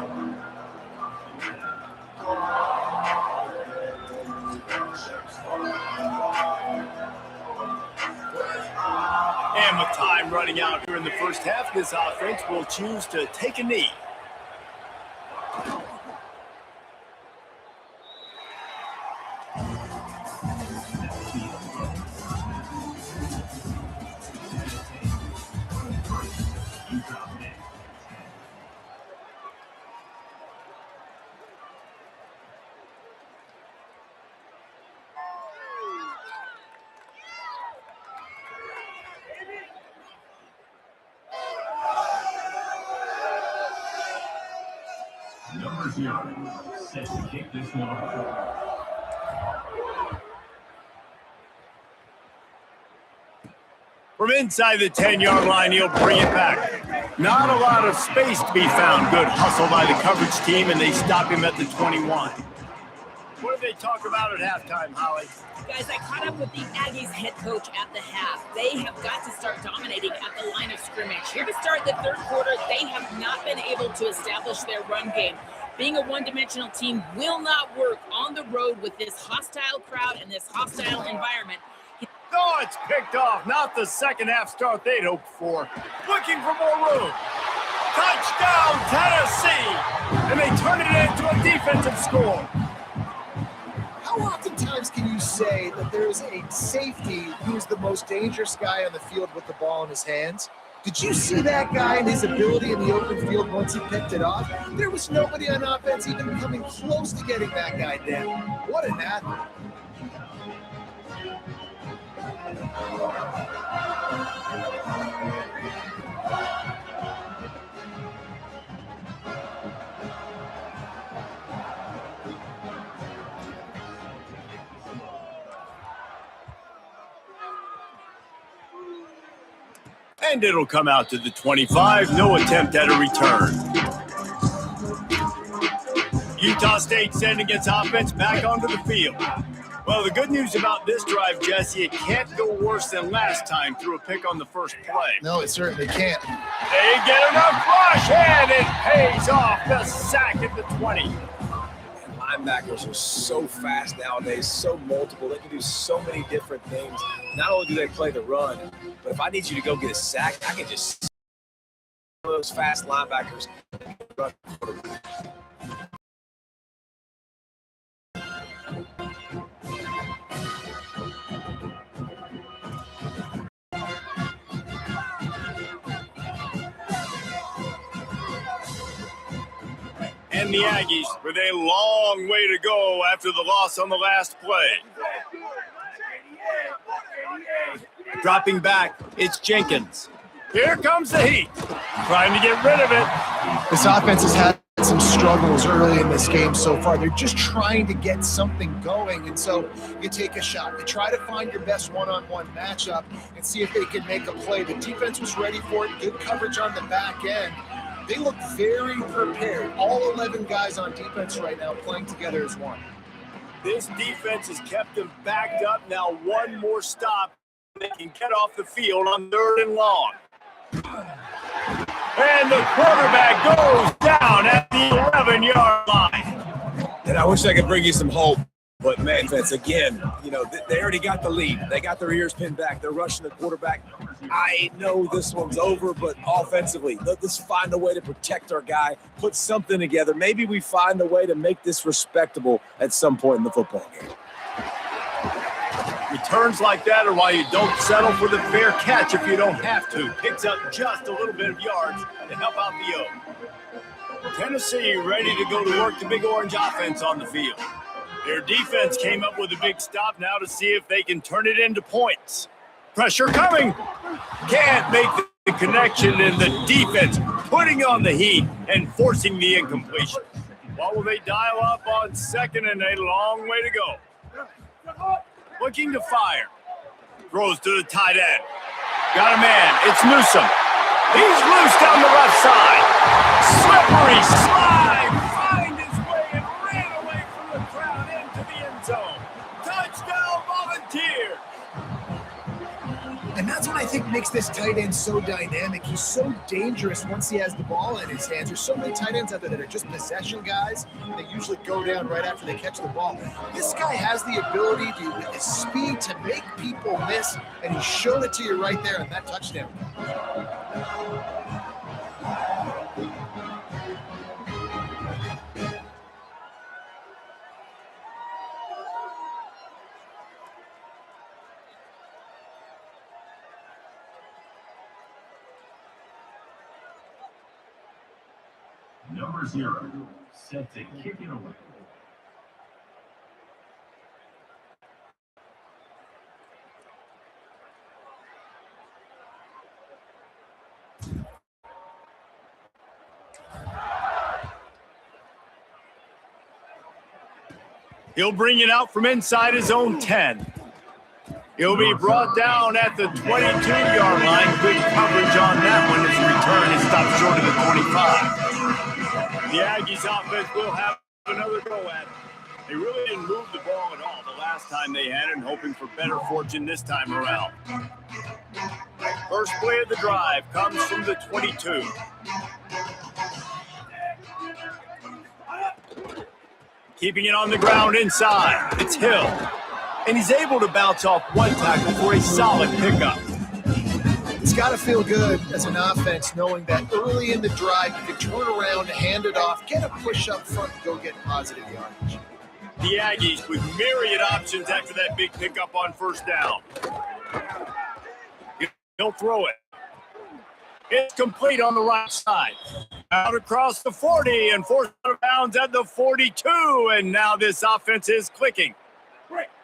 And with time running out here in the first half, this offense will choose to take a knee. Number 0, set to kick this one off. From inside the 10-yard line, he'll bring it back. Not a lot of space to be found. Good hustle by the coverage team, and they stop him at the 21. What did they talk about at halftime, Holly? Guys, I caught up with the Aggies head coach at the half. They have got to start dominating at the line of scrimmage. Here to start the third quarter, they have not been able to establish their run game. Being a one-dimensional team will not work on the road with this hostile crowd and this hostile environment. Oh, it's picked off. Not the second half start they'd hoped for. Looking for more room. Touchdown, Tennessee! And they turn it into a defensive score. How oftentimes can you say that there's a safety who's the most dangerous guy on the field with the ball in his hands? Did you see that guy and his ability in the open field once he picked it off? There was nobody on offense even coming close to getting that guy down. What an athlete. And it'll come out to the 25. No attempt at a return. Utah State sending its offense back onto the field. Well, the good news about this drive, Jesse, it can't go worse than last time through a pick on the first play. No, it certainly can't. They get enough rush, and it pays off. The sack at the 20. Linebackers are so fast nowadays, so multiple. They can do so many different things. Not only do they play the run, but if I need you to go get a sack, I can just those fast linebackers run. And the Aggies with a long way to go after the loss on the last play. Dropping back, it's Jenkins. Here comes the heat. Trying to get rid of it. This offense has had some struggles early in this game so far. They're just trying to get something going, and so you take a shot. You try to find your best one-on-one matchup and see if they can make a play. The defense was ready for it. Good coverage on the back end. They look very prepared. All 11 guys on defense right now playing together as one. This defense has kept them backed up. Now one more stop. They can get off the field on 3rd and long. And the quarterback goes down at the 11-yard line. And I wish I could bring you some hope. But, man, that's again, they already got the lead. They got their ears pinned back. They're rushing the quarterback. I know this one's over, but offensively, let's find a way to protect our guy, put something together. Maybe we find a way to make this respectable at some point in the football game. Returns like that are why you don't settle for the fair catch if you don't have to. Picks up just a little bit of yards to help out the O. Tennessee ready to go to work the Big Orange offense on the field. Their defense came up with a big stop now to see if they can turn it into points. Pressure coming. Can't make the connection, and the defense putting on the heat and forcing the incompletion. What will they dial up on 2nd and a long way to go? Looking to fire. Throws to the tight end. Got a man. It's Newsome. He's loose down the left side. Slippery slide. Find his way and ran away from the crowd into the end zone. Touchdown, Volunteer. And that's what I think makes this tight end so dynamic. He's so dangerous once he has the ball in his hands. There's so many tight ends out there that are just possession guys. They usually go down right after they catch the ball. This guy has the ability to, with his speed, to make people miss, and he showed it to you right there in that touchdown. Number 0, set to kick it away. He'll bring it out from inside his own 10. He'll be brought down at the 22-yard line. Good coverage on that one as the return is stopped short of the 25. The Aggies offense will have another go at it. They really didn't move the ball at all the last time they had it, and hoping for better fortune this time around. First play of the drive comes from the 22. Keeping it on the ground inside. It's Hill. And he's able to bounce off one tackle for a solid pickup. It's got to feel good as an offense knowing that early in the drive you can turn around, hand it off, get a push up front, and go get positive yardage. The Aggies with myriad options after that big pickup on first down. He'll throw it. It's complete on the right side. Out across the 40 and forced out of bounds at the 42. And now this offense is clicking.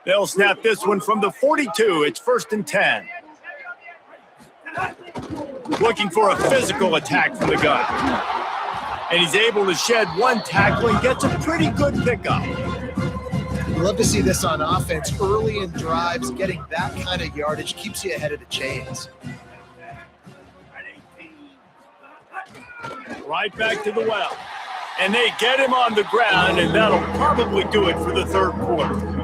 They'll snap this one from the 42. It's 1st and 10. Looking for a physical attack from the gun. And he's able to shed one tackle and gets a pretty good pickup. You love to see this on offense. Early in drives, getting that kind of yardage keeps you ahead of the chains. Right back to the well. And they get him on the ground, and that'll probably do it for the third quarter.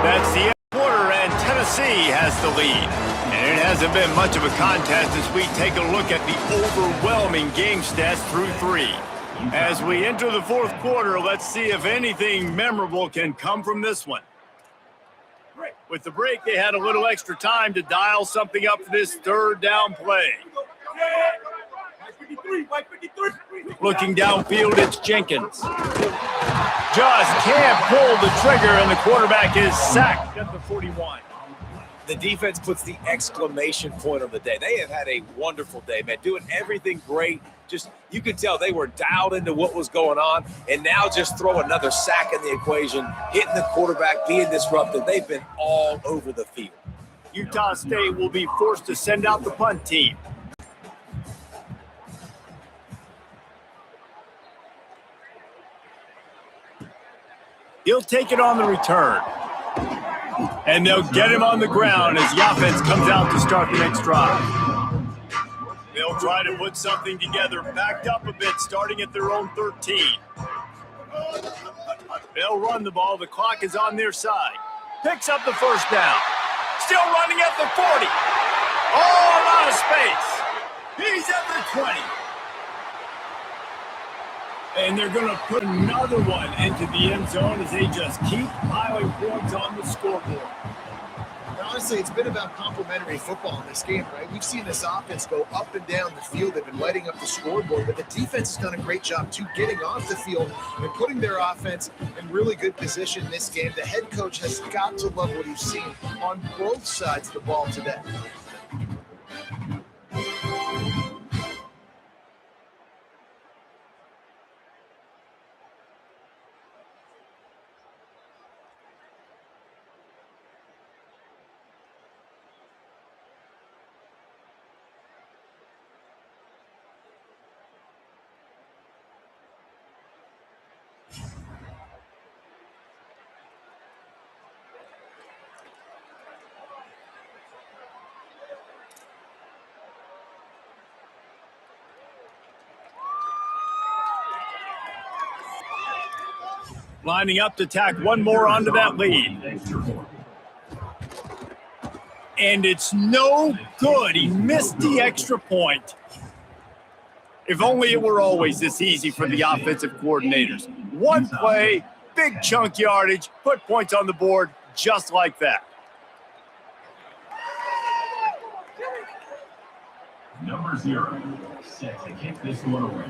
That's the end quarter, and Tennessee has the lead. And it hasn't been much of a contest as we take a look at the overwhelming game stats through 3. As we enter the fourth quarter, let's see if anything memorable can come from this one. With the break, they had a little extra time to dial something up for this third down play. Looking downfield, it's Jenkins. Just can't pull the trigger, and the quarterback is sacked at the 41. The defense puts the exclamation point on the day. They have had a wonderful day, man, doing everything great. Just, you could tell they were dialed into what was going on, and now just throw another sack in the equation, hitting the quarterback, being disruptive. They've been all over the field. Utah State will be forced to send out the punt team. He'll take it on the return. And they'll get him on the ground as the offense comes out to start the next drive. They'll try to put something together, backed up a bit, starting at their own 13. They'll run the ball. The clock is on their side. Picks up the first down. Still running at the 40. All out of space. He's at the 20. And they're going to put another one into the end zone as they just keep piling points on the scoreboard. And honestly, it's been about complementary football in this game, right? We've seen this offense go up and down the field. They've been lighting up the scoreboard, but the defense has done a great job, too, getting off the field and putting their offense in really good position in this game. The head coach has got to love what he's seen on both sides of the ball today. Lining up to tack one more onto that lead. And it's no good. He missed the extra point. If only it were always this easy for the offensive coordinators. One play, big chunk yardage, put points on the board just like that. Number 0, set to kick this one away.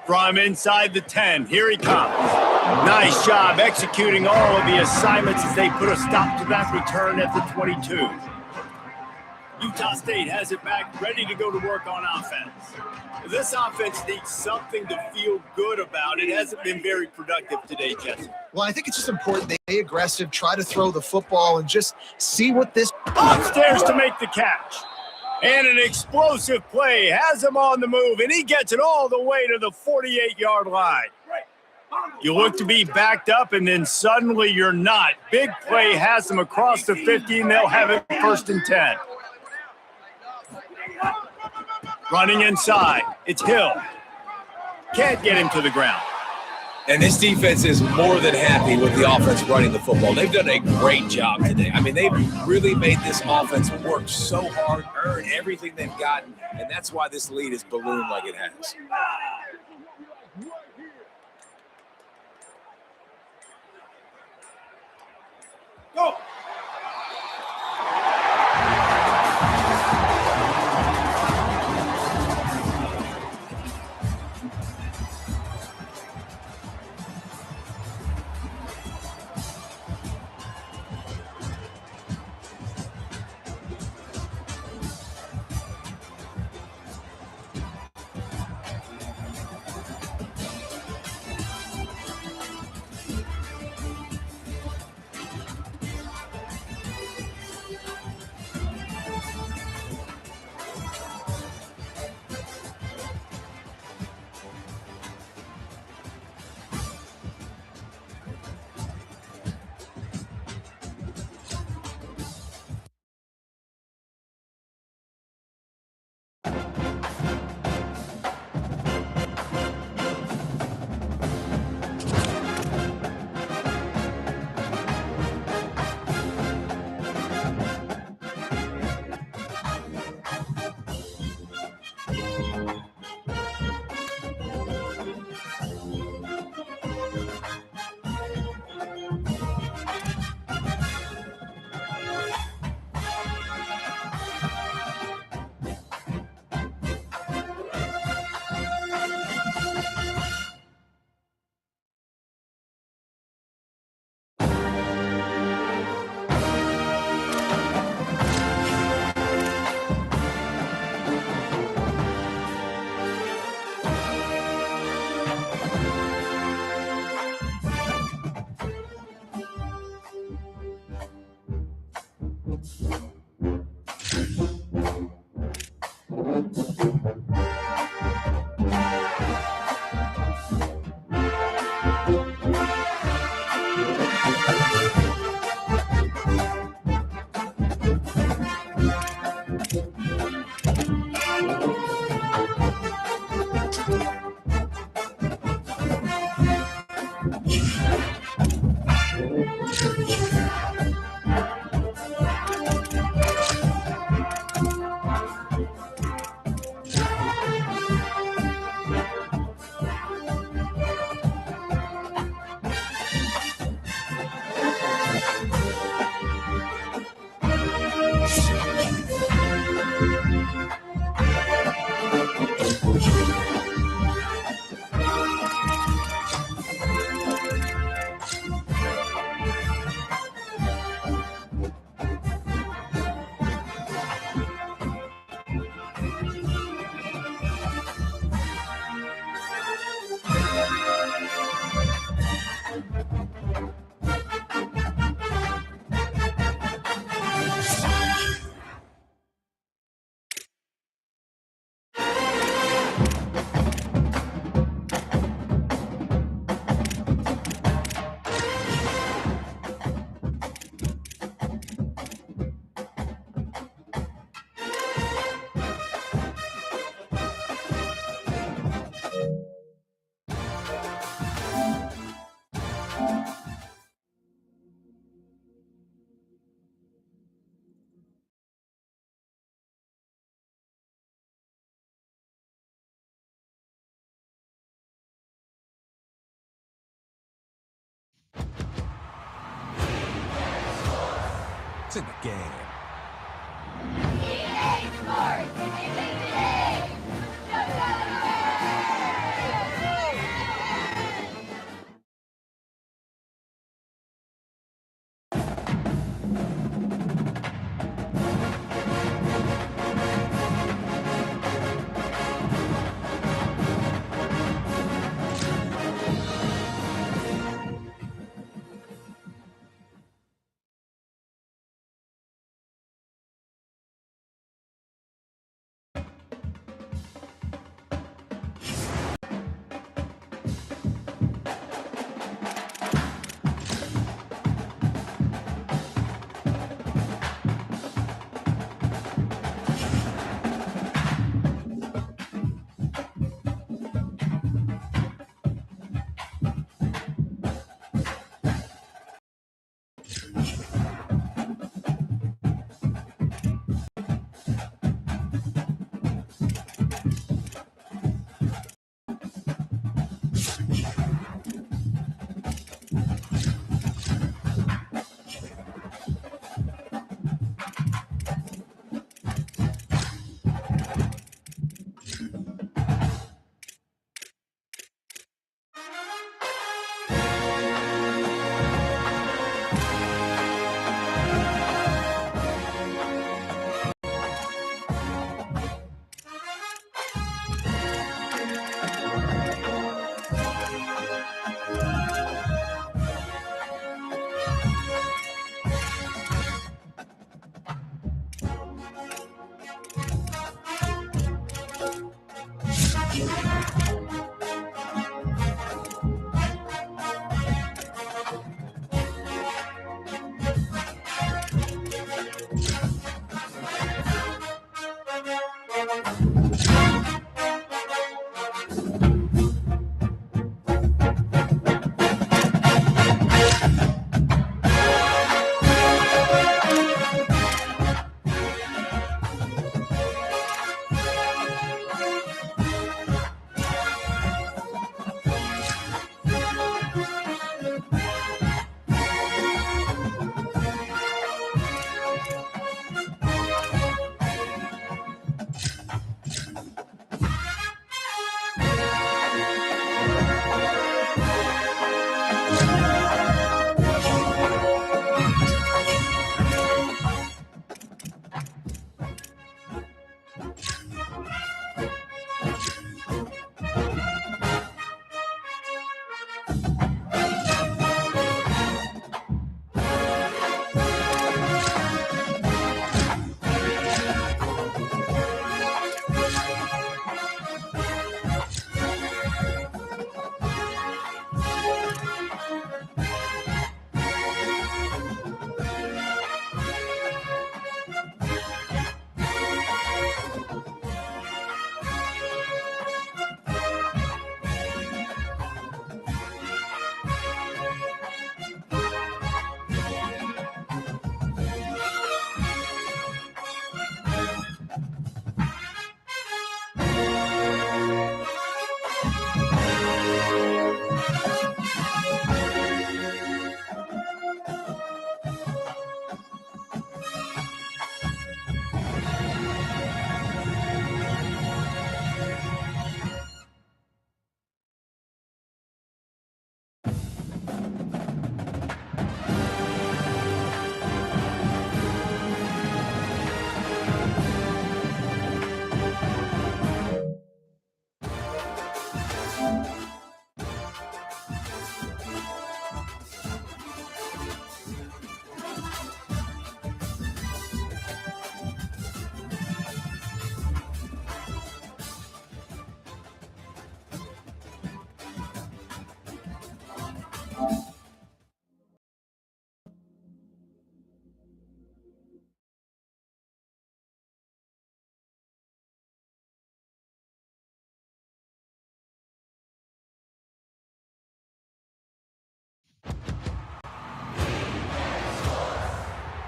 From inside the 10, here he comes. Nice job executing all of the assignments as they put a stop to that return at the 22. Utah State has it back, ready to go to work on offense. This offense needs something to feel good about. It hasn't been very productive today, Jesse. Well, I think it's just important they stay aggressive, try to throw the football, and just see what this... Upstairs to make the catch. And an explosive play has him on the move, and he gets it all the way to the 48-yard line. You look to be backed up, and then suddenly you're not. Big play has him across the 50, and they'll have it first and 10. Running inside, it's Hill. Can't get him to the ground. And this defense is more than happy with the offense running the football. They've done a great job today. I mean, they've really made this offense work so hard, earn everything they've gotten, and that's why this lead is ballooned like it has. Go! It's in the game.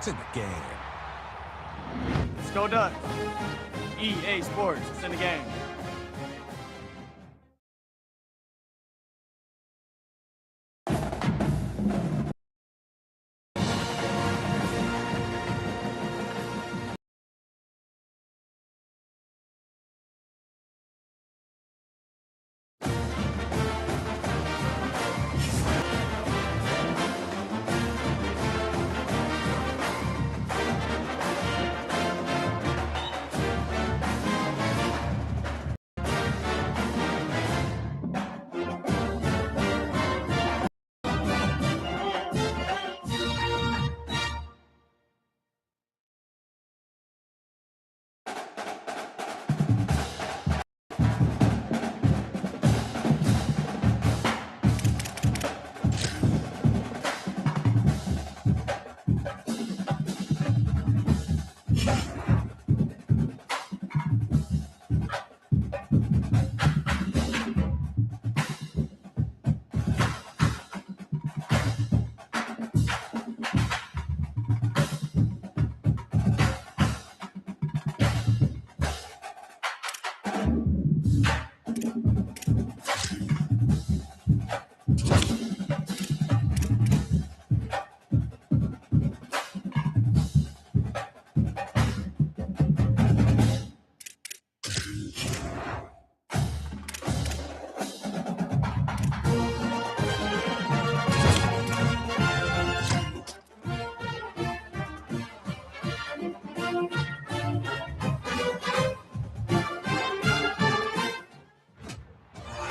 It's in the game. Let's go Ducks. EA Sports is in the game.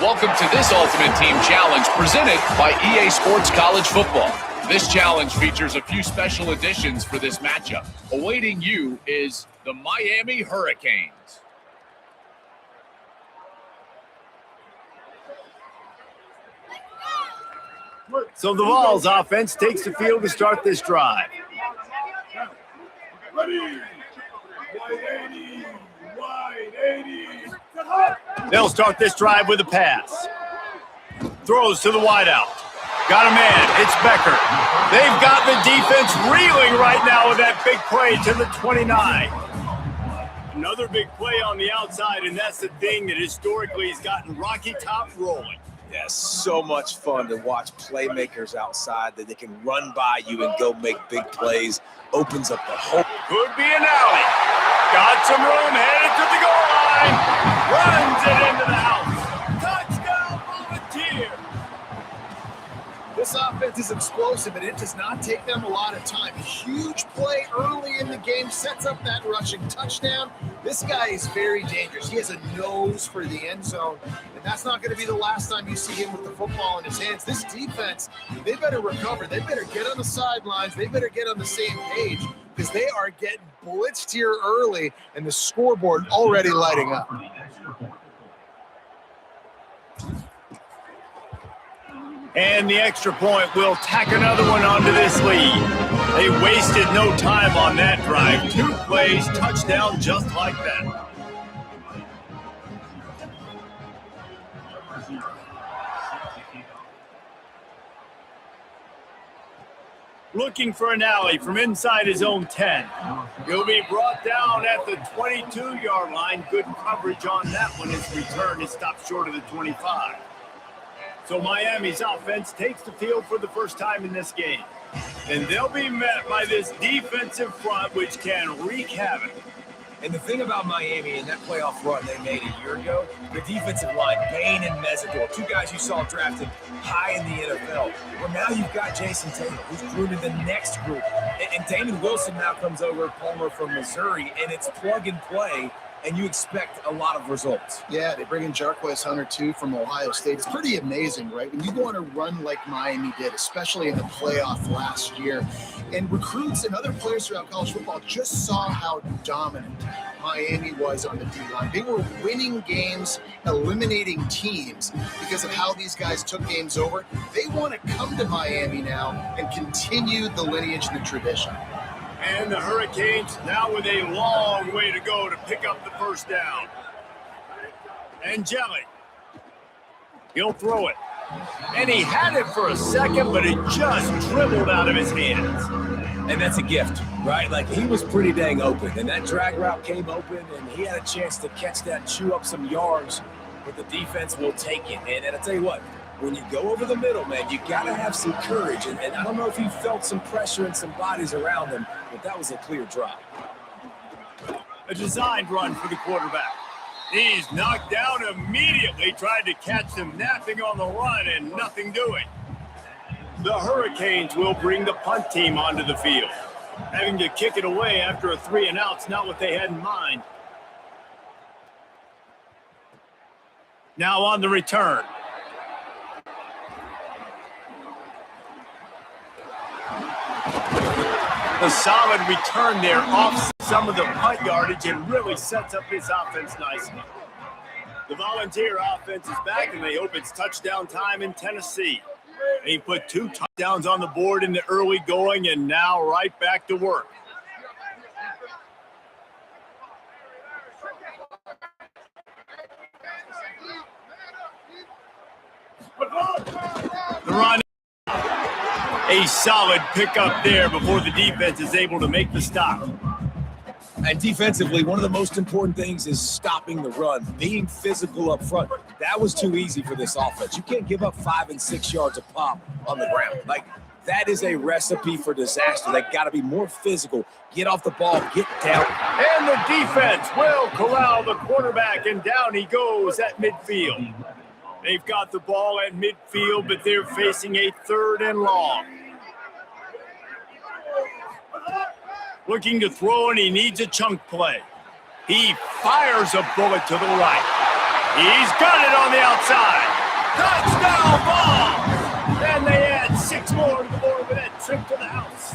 Welcome to this Ultimate Team Challenge presented by EA Sports College Football. This challenge features a few special additions for this matchup. Awaiting you is the Miami Hurricanes. So the Vols offense takes the field to start this drive. They'll start this drive with a pass. Throws to the wideout. Got a man. It's Becker. They've got the defense reeling right now with that big play to the 29. Another big play on the outside, and that's the thing that historically has gotten Rocky Top rolling. Yeah, so much fun to watch playmakers outside that they can run by you and go make big plays. Opens up the whole. Could be an alley. Got some room, headed to the goal line. Runs it into the house. Touchdown, Volunteer. This offense is explosive, and it does not take them a lot of time. Huge play early in the game sets up that rushing touchdown. This guy is very dangerous. He has a nose for the end zone, and that's not going to be the last time you see him with the football in his hands. This defense, they better recover. They better get on the sidelines. They better get on the same page because they are getting blitzed here early, and the scoreboard already lighting up. And the extra point will tack another one onto this lead. They wasted no time on that drive. 2 plays, touchdown just like that. Looking for an alley from inside his own 10. He'll be brought down at the 22-yard line. Good coverage on that one. His return is stopped short of the 25. So Miami's offense takes the field for the first time in this game. And they'll be met by this defensive front, which can wreak havoc. And the thing about Miami and that playoff run they made a year ago, the defensive line, Bain and Mesidor, 2 guys you saw drafted high in the NFL. Well, now you've got Jason Taylor, who's grooming the next group. And Damon Wilson now comes over, Palmer from Missouri, and it's plug and play. And you expect a lot of results. Yeah, they bring in Jarquez Hunter, too, from Ohio State. It's pretty amazing, right? When you go on a run like Miami did, especially in the playoff last year, and recruits and other players throughout college football just saw how dominant Miami was on the D-line. They were winning games, eliminating teams because of how these guys took games over. They want to come to Miami now and continue the lineage and the tradition. And the Hurricanes now with a long way to go to pick up the first down. And Jelly. He'll throw it. And he had it for a second, but it just dribbled out of his hands. And that's a gift, right? Like, he was pretty dang open. And that drag route came open, and he had a chance to catch that, chew up some yards, but the defense will take it. And I'll tell you what, when you go over the middle, man, you got to have some courage. And I don't know if he felt some pressure and some bodies around him, but that was a clear drop. A designed run for the quarterback. He's knocked down immediately, tried to catch them napping on the run and nothing doing. The Hurricanes will bring the punt team onto the field. Having to kick it away after a 3-and-out's not what they had in mind. Now on the return. A solid return there off some of the punt yardage and really sets up his offense nicely. The Volunteer offense is back, and they hope it's touchdown time in Tennessee. He put 2 touchdowns on the board in the early going, and now right back to work. The run. A solid pickup there before the defense is able to make the stop. And defensively, one of the most important things is stopping the run, being physical up front. That was too easy for this offense. You can't give up 5 and 6 yards a pop on the ground. Like, that is a recipe for disaster. They got to be more physical. Get off the ball, get down. And the defense will corral the quarterback, and down he goes at midfield. They've got the ball at midfield, but they're facing a 3rd and long. Looking to throw, and he needs a chunk play. He fires a bullet to the right. He's got it on the outside. Touchdown ball! And they add 6 more to the board with that trip to the house.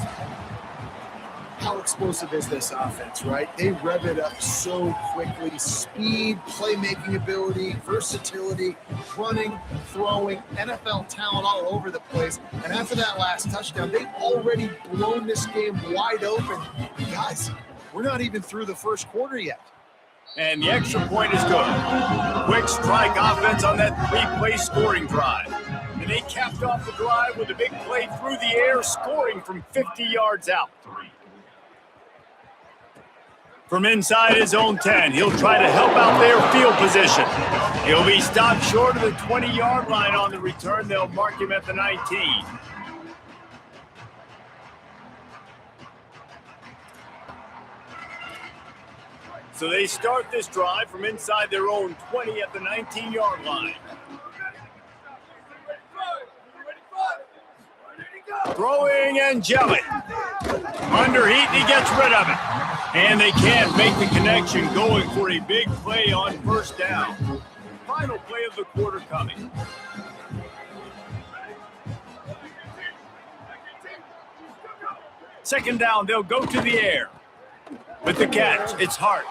How explosive is this offense, right? They rev it up so quickly. Speed, playmaking ability, versatility, running, throwing, NFL talent all over the place. And after that last touchdown, they've already blown this game wide open. Guys, we're not even through the first quarter yet. And the extra point is good. Quick strike offense on that 3-play scoring drive. And they capped off the drive with a big play through the air, scoring from 50 yards out. From inside his own 10, he'll try to help out their field position. He'll be stopped short of the 20-yard line on the return. They'll mark him at the 19. So they start this drive from inside their own 20 at the 19-yard line. Throwing Angelic. Under heat, and he gets rid of it. And they can't make the connection, going for a big play on first down. Final play of the quarter coming. Second down, they'll go to the air. With the catch, it's Hart.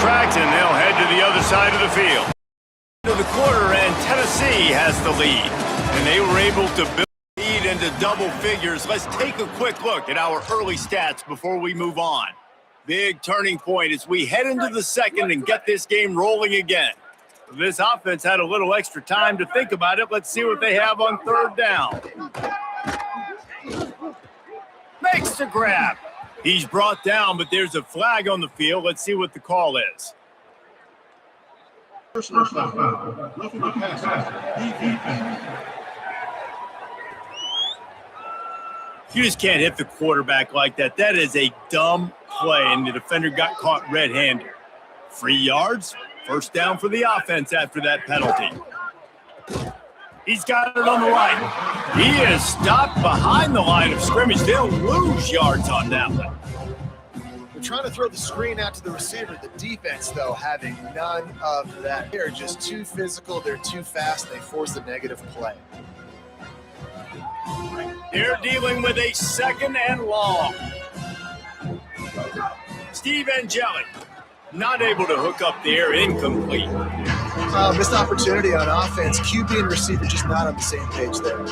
tracks, and they'll head to the other side of the field. To the quarter, and Tennessee has the lead. And they were able to build the lead into double figures. Let's take a quick look at our early stats before we move on. Big turning point as we head into the second and get this game rolling again. This offense had a little extra time to think about it. Let's see what they have on third down. Makes the grab. He's brought down, but there's a flag on the field. Let's see what the call is. Personal foul. Roughing the passer. You just can't hit the quarterback like that. That is a dumb play, and the defender got caught red-handed. 3 yards, first down for the offense after that penalty. He's got it on the line. He is stopped behind the line of scrimmage. They'll lose yards on that one. They're trying to throw the screen out to the receiver. The defense, though, having none of that. They're just too physical. They're too fast. They force the negative play. They're dealing with a second and long. Steve Angeli not able to hook up there, incomplete. Missed opportunity on offense. QB and receiver just not on the same page there.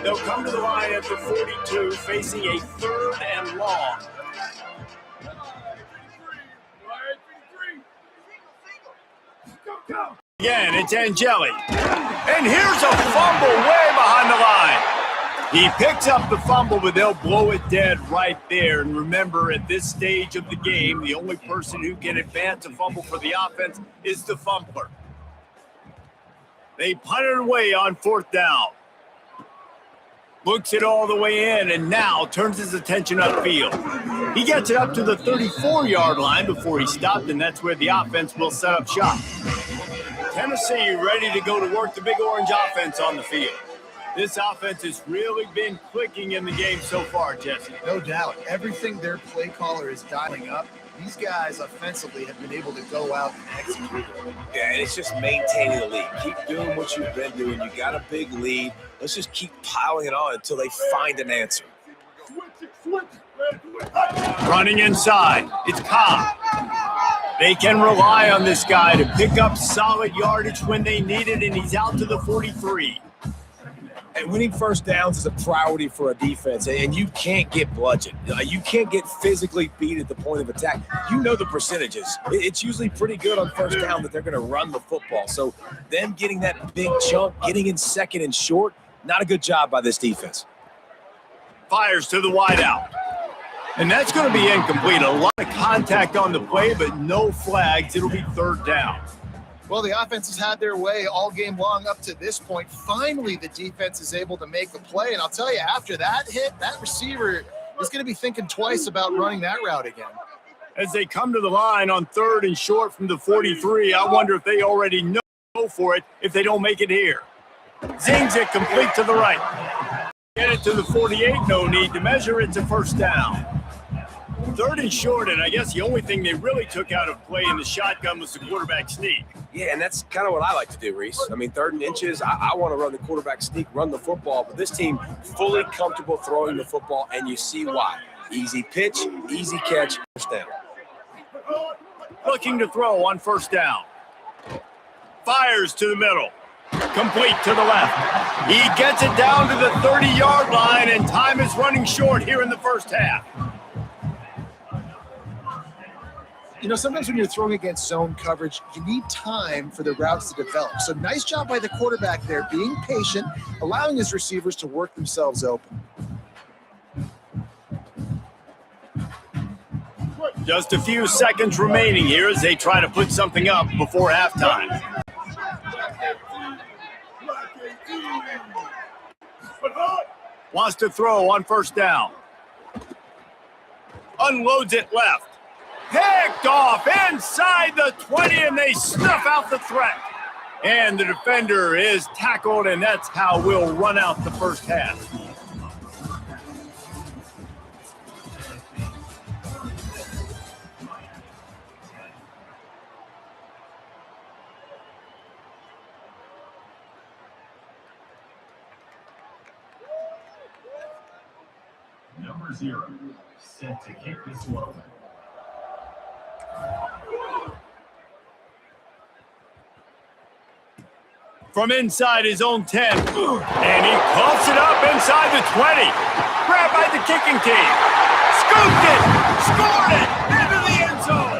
They'll come to the line at the 42, facing a third and long. Again, it's Angeli. And here's a fumble way behind the line. He picks up the fumble, but they'll blow it dead right there. And remember, at this stage of the game, the only person who can advance a fumble for the offense is the fumbler. They punt it away on fourth down. Looks it all the way in, and now turns his attention upfield. He gets it up to the 34-yard line before he stopped, and that's where the offense will set up shop. Tennessee ready to go to work the Big Orange offense on the field. This offense has really been clicking in the game so far, Jesse. No doubt. Everything their play caller is dialing up, these guys offensively have been able to go out and execute. Yeah, and it's just maintaining the lead. Keep doing what you've been doing. You got a big lead. Let's just keep piling it on until they find an answer. Running inside, it's Cobb. They can rely on this guy to pick up solid yardage when they need it, and he's out to the 43. And winning first downs is a priority for a defense, and you can't get bludgeoned. You can't get physically beat at the point of attack. You know the percentages. It's usually pretty good on first down that they're going to run the football. So them getting that big chunk, getting in second and short, not a good job by this defense. Fires to the wideout. And that's going to be incomplete. A lot of contact on the play, but no flags. It'll be third down. Well, the offense has had their way all game long up to this point. Finally, the defense is able to make the play. And I'll tell you, after that hit, that receiver is going to be thinking twice about running that route again. As they come to the line on third and short from the 43, I wonder if they already know for it if they don't make it here. Zings it complete to the right. Get it to the 48, no need to measure. It's a first down. Third and short, and I guess the only thing they really took out of play in the shotgun was the quarterback sneak. Yeah, and that's kind of what I like to do, Reese. I mean, third and inches, I want to run the quarterback sneak, run the football, but this team fully comfortable throwing the football, and you see why. Easy pitch, easy catch, first down. Looking to throw on first down. Fires to the middle. Complete to the left. He gets it down to the 30-yard line, and time is running short here in the first half. You know, sometimes when you're throwing against zone coverage, you need time for the routes to develop. So nice job by the quarterback there, being patient, allowing his receivers to work themselves open. Just a few seconds remaining here as they try to put something up before halftime. Wants to throw on first down. Unloads it left. Picked off inside the 20, and they snuff out the threat. And the defender is tackled, and that's how we'll run out the first half. Number 0, set to kick this one. From inside his own 10. And he coughs it up inside the 20. Grabbed by the kicking team. Scooped it. Scored it. Into the end zone.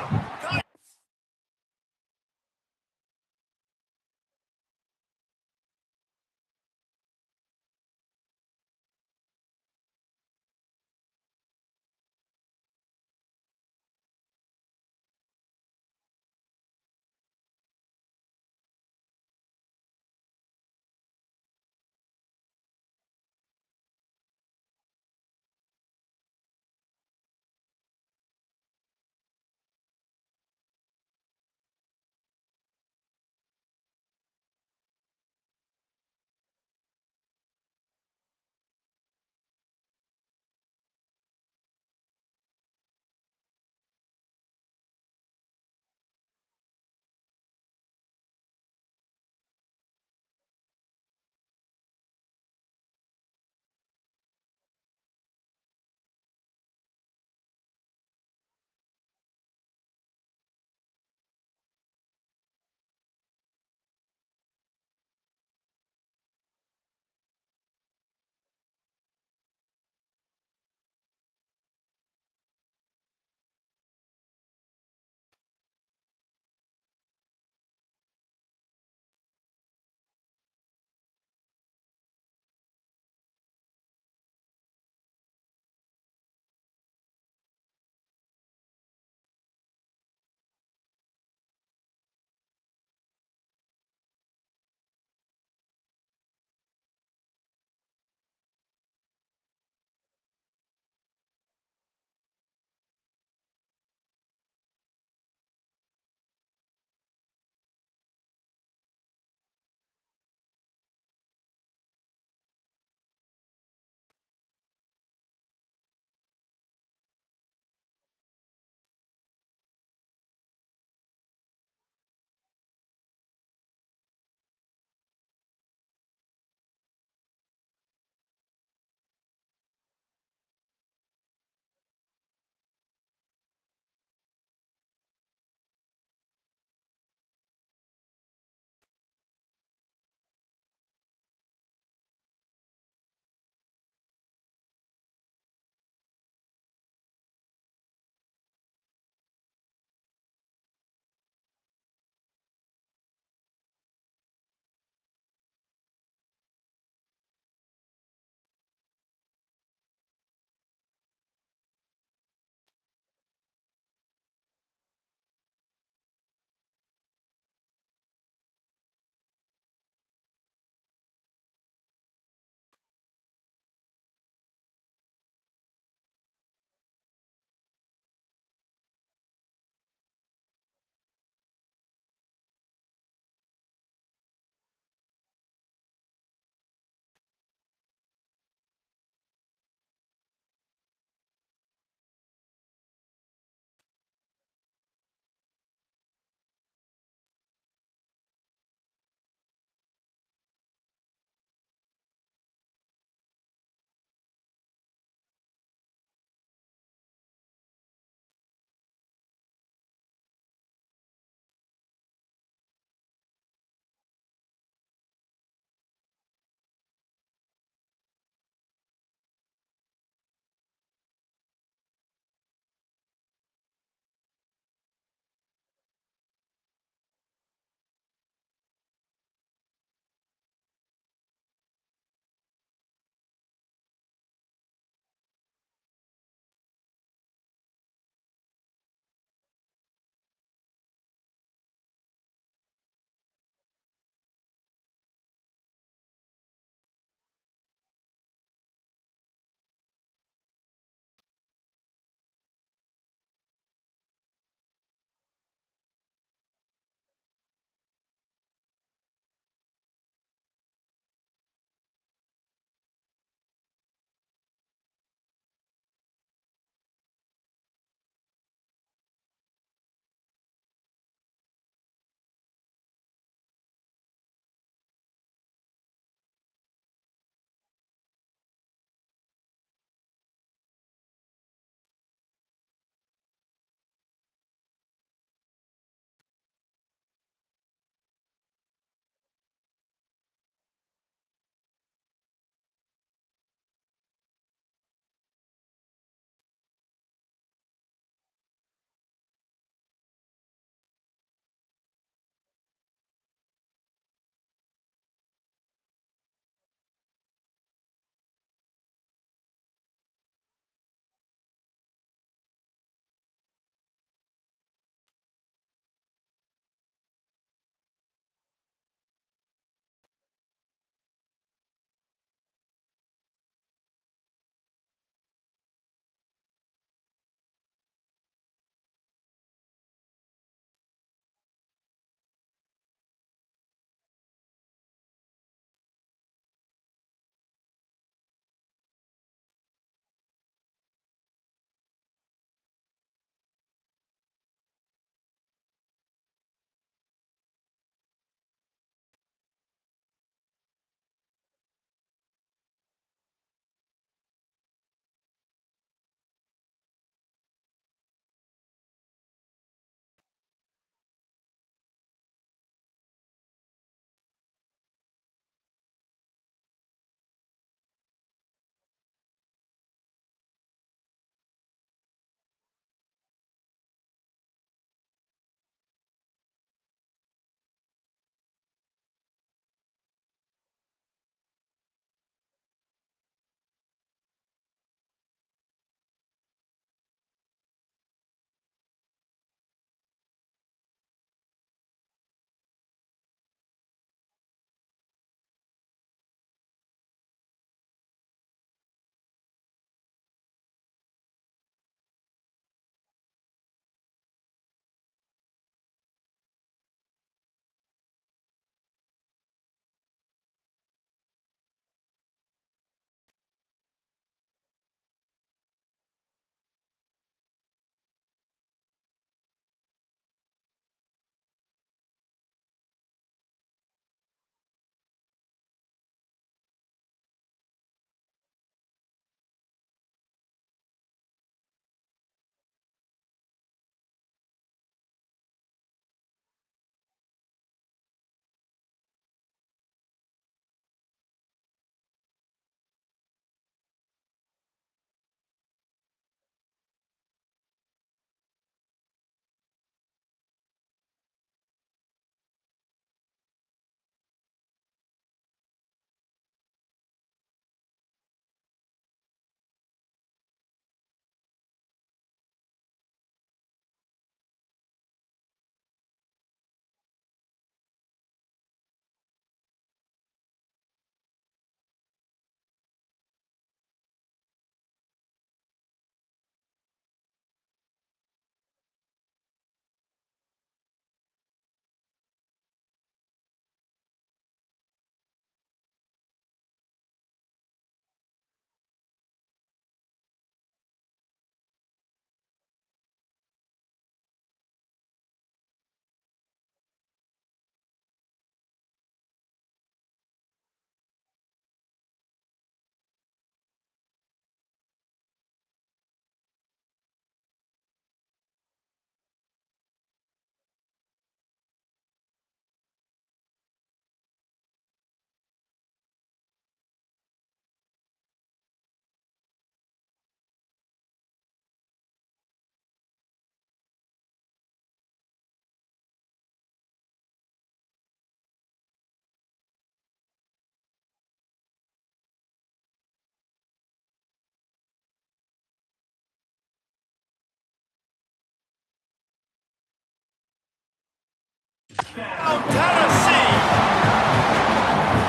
Tennessee.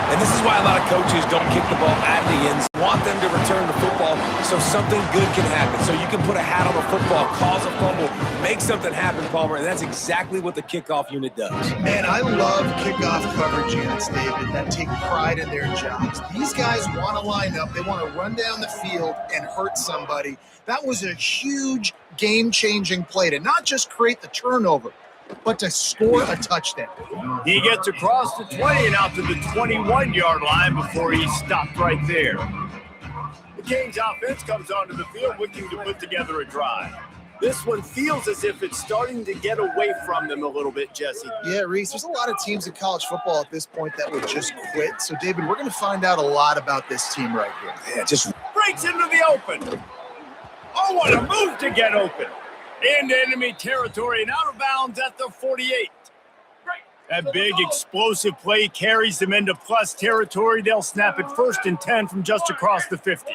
And this is why a lot of coaches don't kick the ball at the ends. Want them to return the football so something good can happen. So you can put a hat on a football, cause a fumble, make something happen, Palmer. And that's exactly what the kickoff unit does. Man, I love kickoff coverage units, David, that take pride in their jobs. These guys want to line up. They want to run down the field and hurt somebody. That was a huge game-changing play to not just create the turnover, but to score a touchdown. He gets across the 20 and out to the 21-yard line before he's stopped right there. The Canes offense comes onto the field looking to put together a drive. This one feels as if it's starting to get away from them a little bit, Jesse. Yeah, Reese, there's a lot of teams in college football at this point that would just quit. So, David, we're going to find out a lot about this team right here. Yeah, just Breaks into the open. Oh, what a move to get open. Into enemy territory and out of bounds at the 48. That big explosive play carries them into plus territory. They'll snap it 1st and 10 from just across the 50.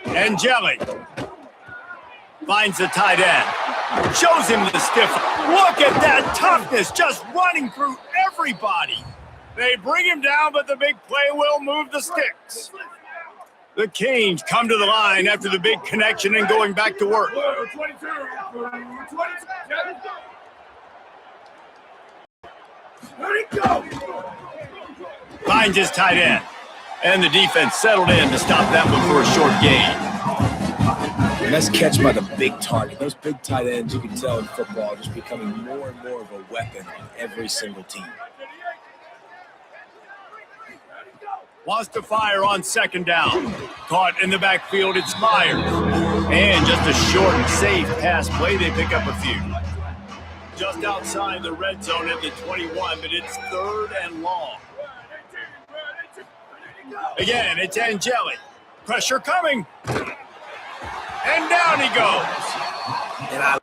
And Jelly finds the tight end. Shows him the stiff. Look at that toughness just running through everybody. They bring him down, but the big play will move the sticks. The Canes come to the line after the big connection and going back to work. Finds his tight end. And the defense settled in to stop that one for a short gain. nice catch by the big target. Those big tight ends, you can tell in football, are just becoming more and more of a weapon on every single team. Wants to fire on 2nd down. Caught in the backfield, it's Myers. And just a short and safe pass play, they pick up a few. Just outside the red zone at the 21, but it's 3rd and long. Again, it's Angeli. Pressure coming. And down he goes. And I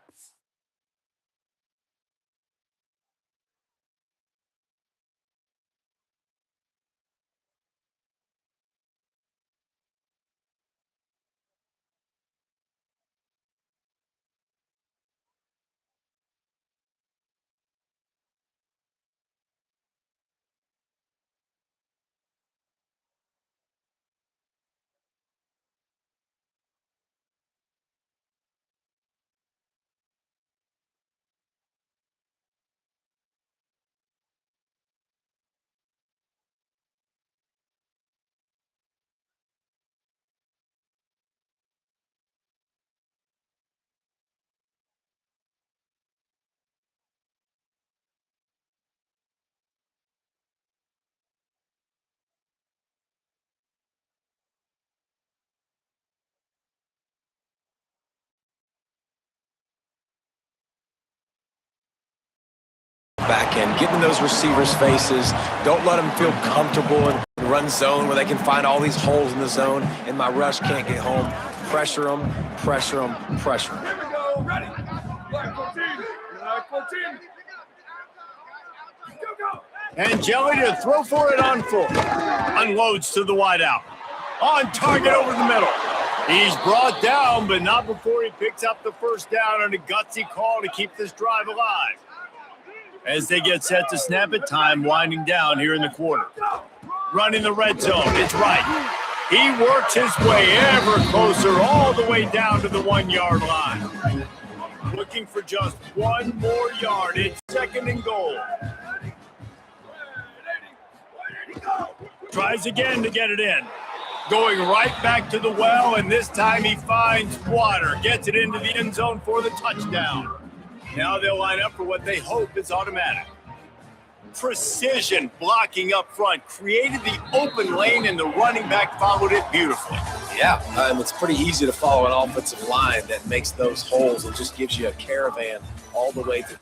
back end, getting those receivers' faces. Don't let them feel comfortable in run zone where they can find all these holes in the zone and my rush can't get home. Pressure them, pressure them, pressure them. Here we go. Ready. Black 14. Black 14. Go. And Jelly to throw for it on 4. Unloads to the wideout. On target over the middle. He's brought down, but not before he picks up the 1st down on a gutsy call to keep this drive alive. As they get set to snap it, time winding down here in the quarter. Running the red zone, it's right. He works his way ever closer all the way down to the 1-yard line. Looking for just 1 more yard. It's 2nd and goal. Tries again to get it in. Going right back to the well, and this time he finds water. Gets it into the end zone for the touchdown. Now they'll line up for what they hope is automatic. Precision blocking up front. Created the open lane, and the running back followed it beautifully. Yeah, it's pretty easy to follow an offensive line that makes those holes and just gives you a caravan all the way to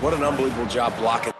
What an unbelievable job blocking.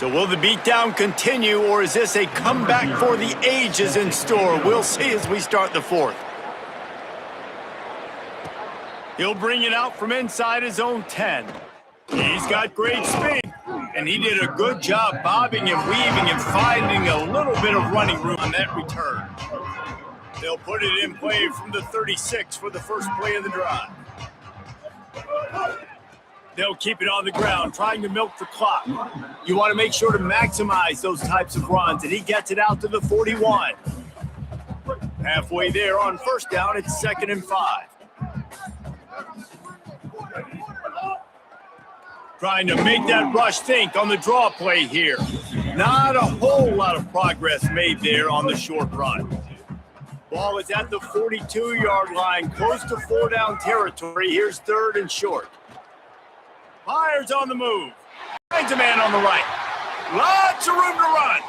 So will the beatdown continue, or is this a comeback for the ages in store? We'll see as we start the fourth. He'll bring it out from inside his own 10. He's got great speed, and he did a good job bobbing and weaving and finding a little bit of running room on that return. They'll put it in play from the 36 for the first play of the drive. They'll keep it on the ground, trying to milk the clock. You want to make sure to maximize those types of runs, and he gets it out to the 41. Halfway there on first down, it's 2nd and 5. Trying to make that rush think on the draw play here. Not a whole lot of progress made there on the short run. Ball is at the 42-yard line, close to 4-down territory. Here's 3rd and short. Myers on the move. Finds a man on the right. Lots of room to run.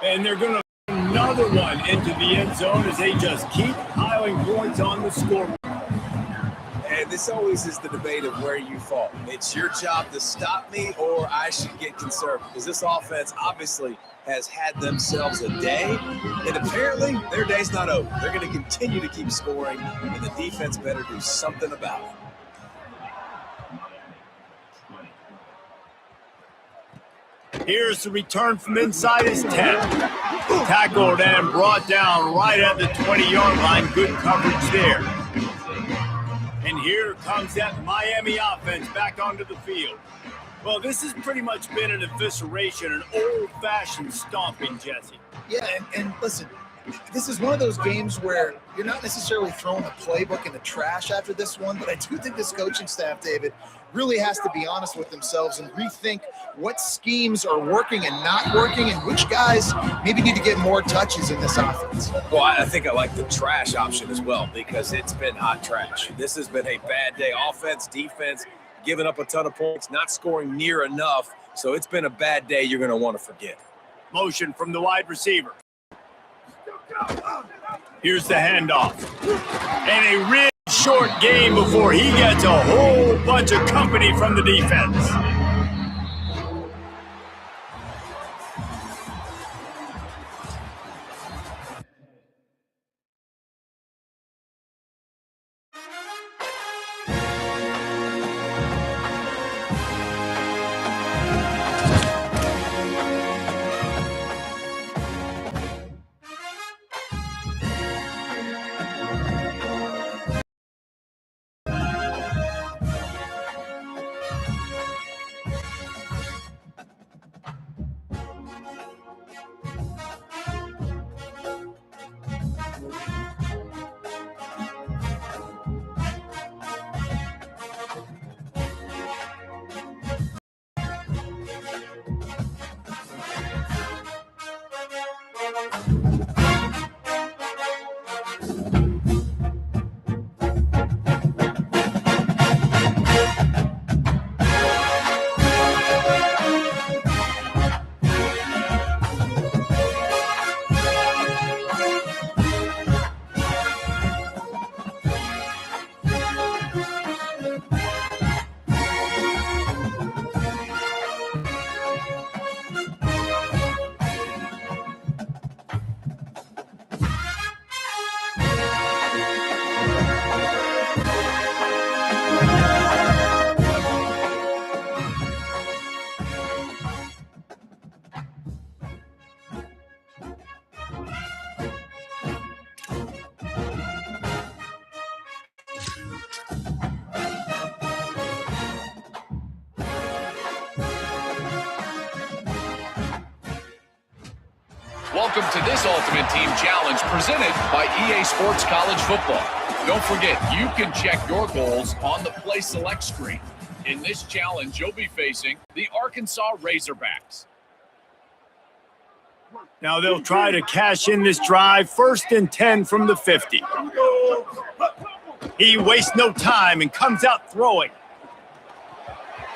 And they're going to another one into the end zone as they just keep piling points on the scoreboard. And this always is the debate of where you fall. It's your job to stop me, or I should get conservative, because this offense obviously has had themselves a day, and apparently their day's not over. They're going to continue to keep scoring, and the defense better do something about it. Here's the return from inside his 10. Tackled and brought down right at the 20-yard line. Good coverage there. And here comes that Miami offense back onto the field. Well, this has pretty much been an evisceration, an old-fashioned stomping, Jesse. Yeah, and listen, this is one of those games where you're not necessarily throwing the playbook in the trash after this one, but I do think this coaching staff, David, really has to be honest with themselves and rethink what schemes are working and not working, and which guys maybe need to get more touches in this offense. Well, I think I like the trash option as well, because it's been hot trash. This has been a bad day. Offense, defense, giving up a ton of points, not scoring near enough. So it's been a bad day you're going to want to forget. Motion from the wide receiver. Here's the handoff. And a real short game before he gets a whole bunch of company from the defense. Welcome to this Ultimate Team Challenge presented by EA Sports College Football. Don't forget, you can check your goals on the Play Select screen. In this challenge, you'll be facing the Arkansas Razorbacks. Now they'll try to cash in this drive. 1st and 10 from the 50. He wastes no time and comes out throwing.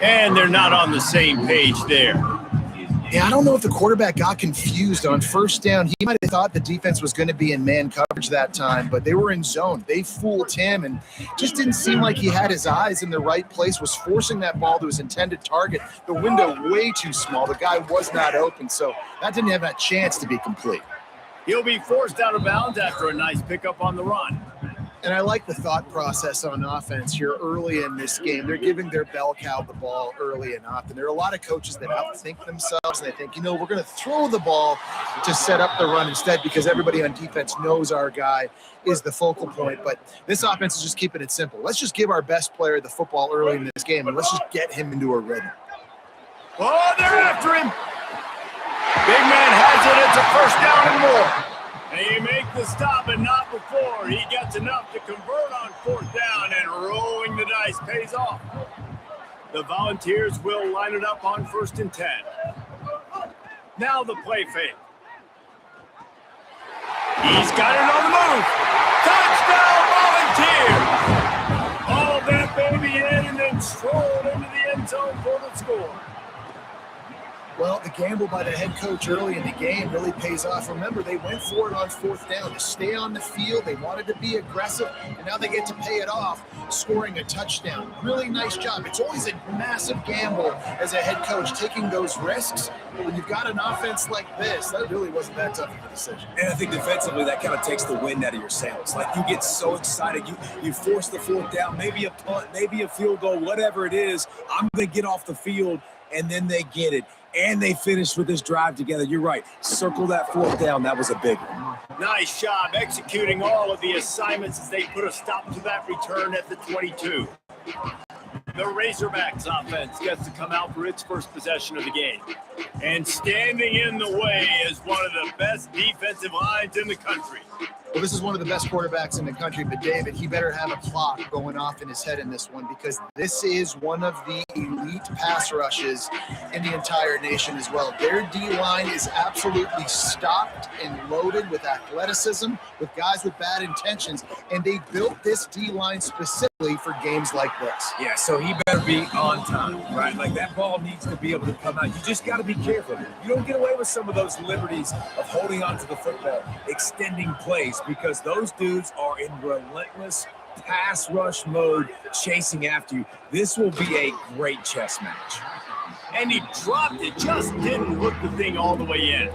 And they're not on the same page there. Yeah, I don't know if the quarterback got confused on first down. He might have thought the defense was going to be in man coverage that time, but they were in zone. They fooled him and just didn't seem like he had his eyes in the right place, was forcing that ball to his intended target. The window way too small. The guy was not open, so that didn't have a chance to be complete. He'll be forced out of bounds after a nice pickup on the run. And I like the thought process on offense here early in this game. They're giving their bell cow the ball early and often. There are a lot of coaches that outthink themselves, and they think, we're going to throw the ball to set up the run instead because everybody on defense knows our guy is the focal point. But this offense is just keeping it simple. Let's just give our best player the football early in this game, and let's just get him into a rhythm. Oh, they're after him. Big man has it. It's a first down and more. And he make the stop, but not before. He gets enough to convert on fourth down, and rolling the dice pays off. The Volunteers will line it up on 1st and 10. Now the play fake. He's got it on the move. Touchdown, Volunteers! Hauled that baby in and then strolled into the end zone for the score. Well, the gamble by the head coach early in the game really pays off. Remember, they went for it on fourth down to stay on the field. They wanted to be aggressive, and now they get to pay it off, scoring a touchdown. Really nice job. It's always a massive gamble as a head coach, taking those risks. But when you've got an offense like this, that really wasn't that tough of a decision. And I think defensively, that kind of takes the wind out of your sails. Like, you get so excited. You force the fourth down, maybe a punt, maybe a field goal, whatever it is. I'm going to get off the field, and then they get it. And they finished with this drive together. You're right. Circle that fourth down. That was a big one. Nice job executing all of the assignments as they put a stop to that return at the 22. The Razorbacks offense gets to come out for its first possession of the game. And standing in the way is one of the best defensive lines in the country. Well, this is one of the best quarterbacks in the country, but David, he better have a clock going off in his head in this one because this is one of the elite pass rushes in the entire nation as well. Their D-line is absolutely stocked and loaded with athleticism, with guys with bad intentions, and they built this D-line specifically for games like this. Yeah, so he better be on time, right? Like, that ball needs to be able to come out. You just got to be careful. You don't get away with some of those liberties of holding on to the football, extending plays, because those dudes are in relentless pass rush mode chasing after you. This will be a great chess match. And he dropped it, just didn't hook the thing all the way in.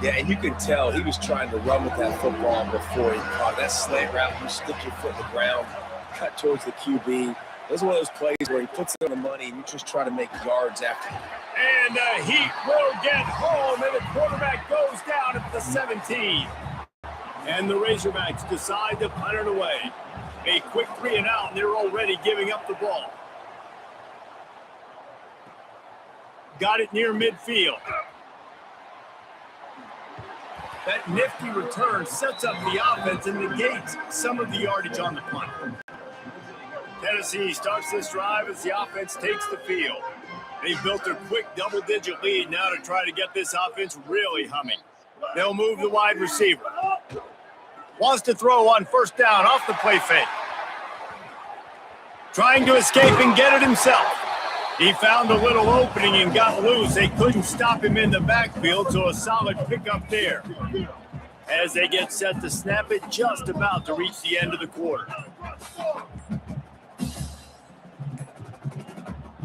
Yeah, and you could tell he was trying to run with that football before he caught that slant route. You stick your foot in the ground, cut towards the QB. Those are one of those plays where he puts it on the money and you just try to make yards after him. And he will get home, and the quarterback goes down at the 17. And the Razorbacks decide to punt it away. A quick 3 and out, and they're already giving up the ball. Got it near midfield. That nifty return sets up the offense and negates some of the yardage on the punt. Tennessee starts this drive as the offense takes the field. They've built a quick double-digit lead now to try to get this offense really humming. They'll move the wide receiver. Wants to throw on first down off the play fake. Trying to escape and get it himself. He found a little opening and got loose. They couldn't stop him in the backfield, so a solid pickup there. As they get set to snap it, just about to reach the end of the quarter.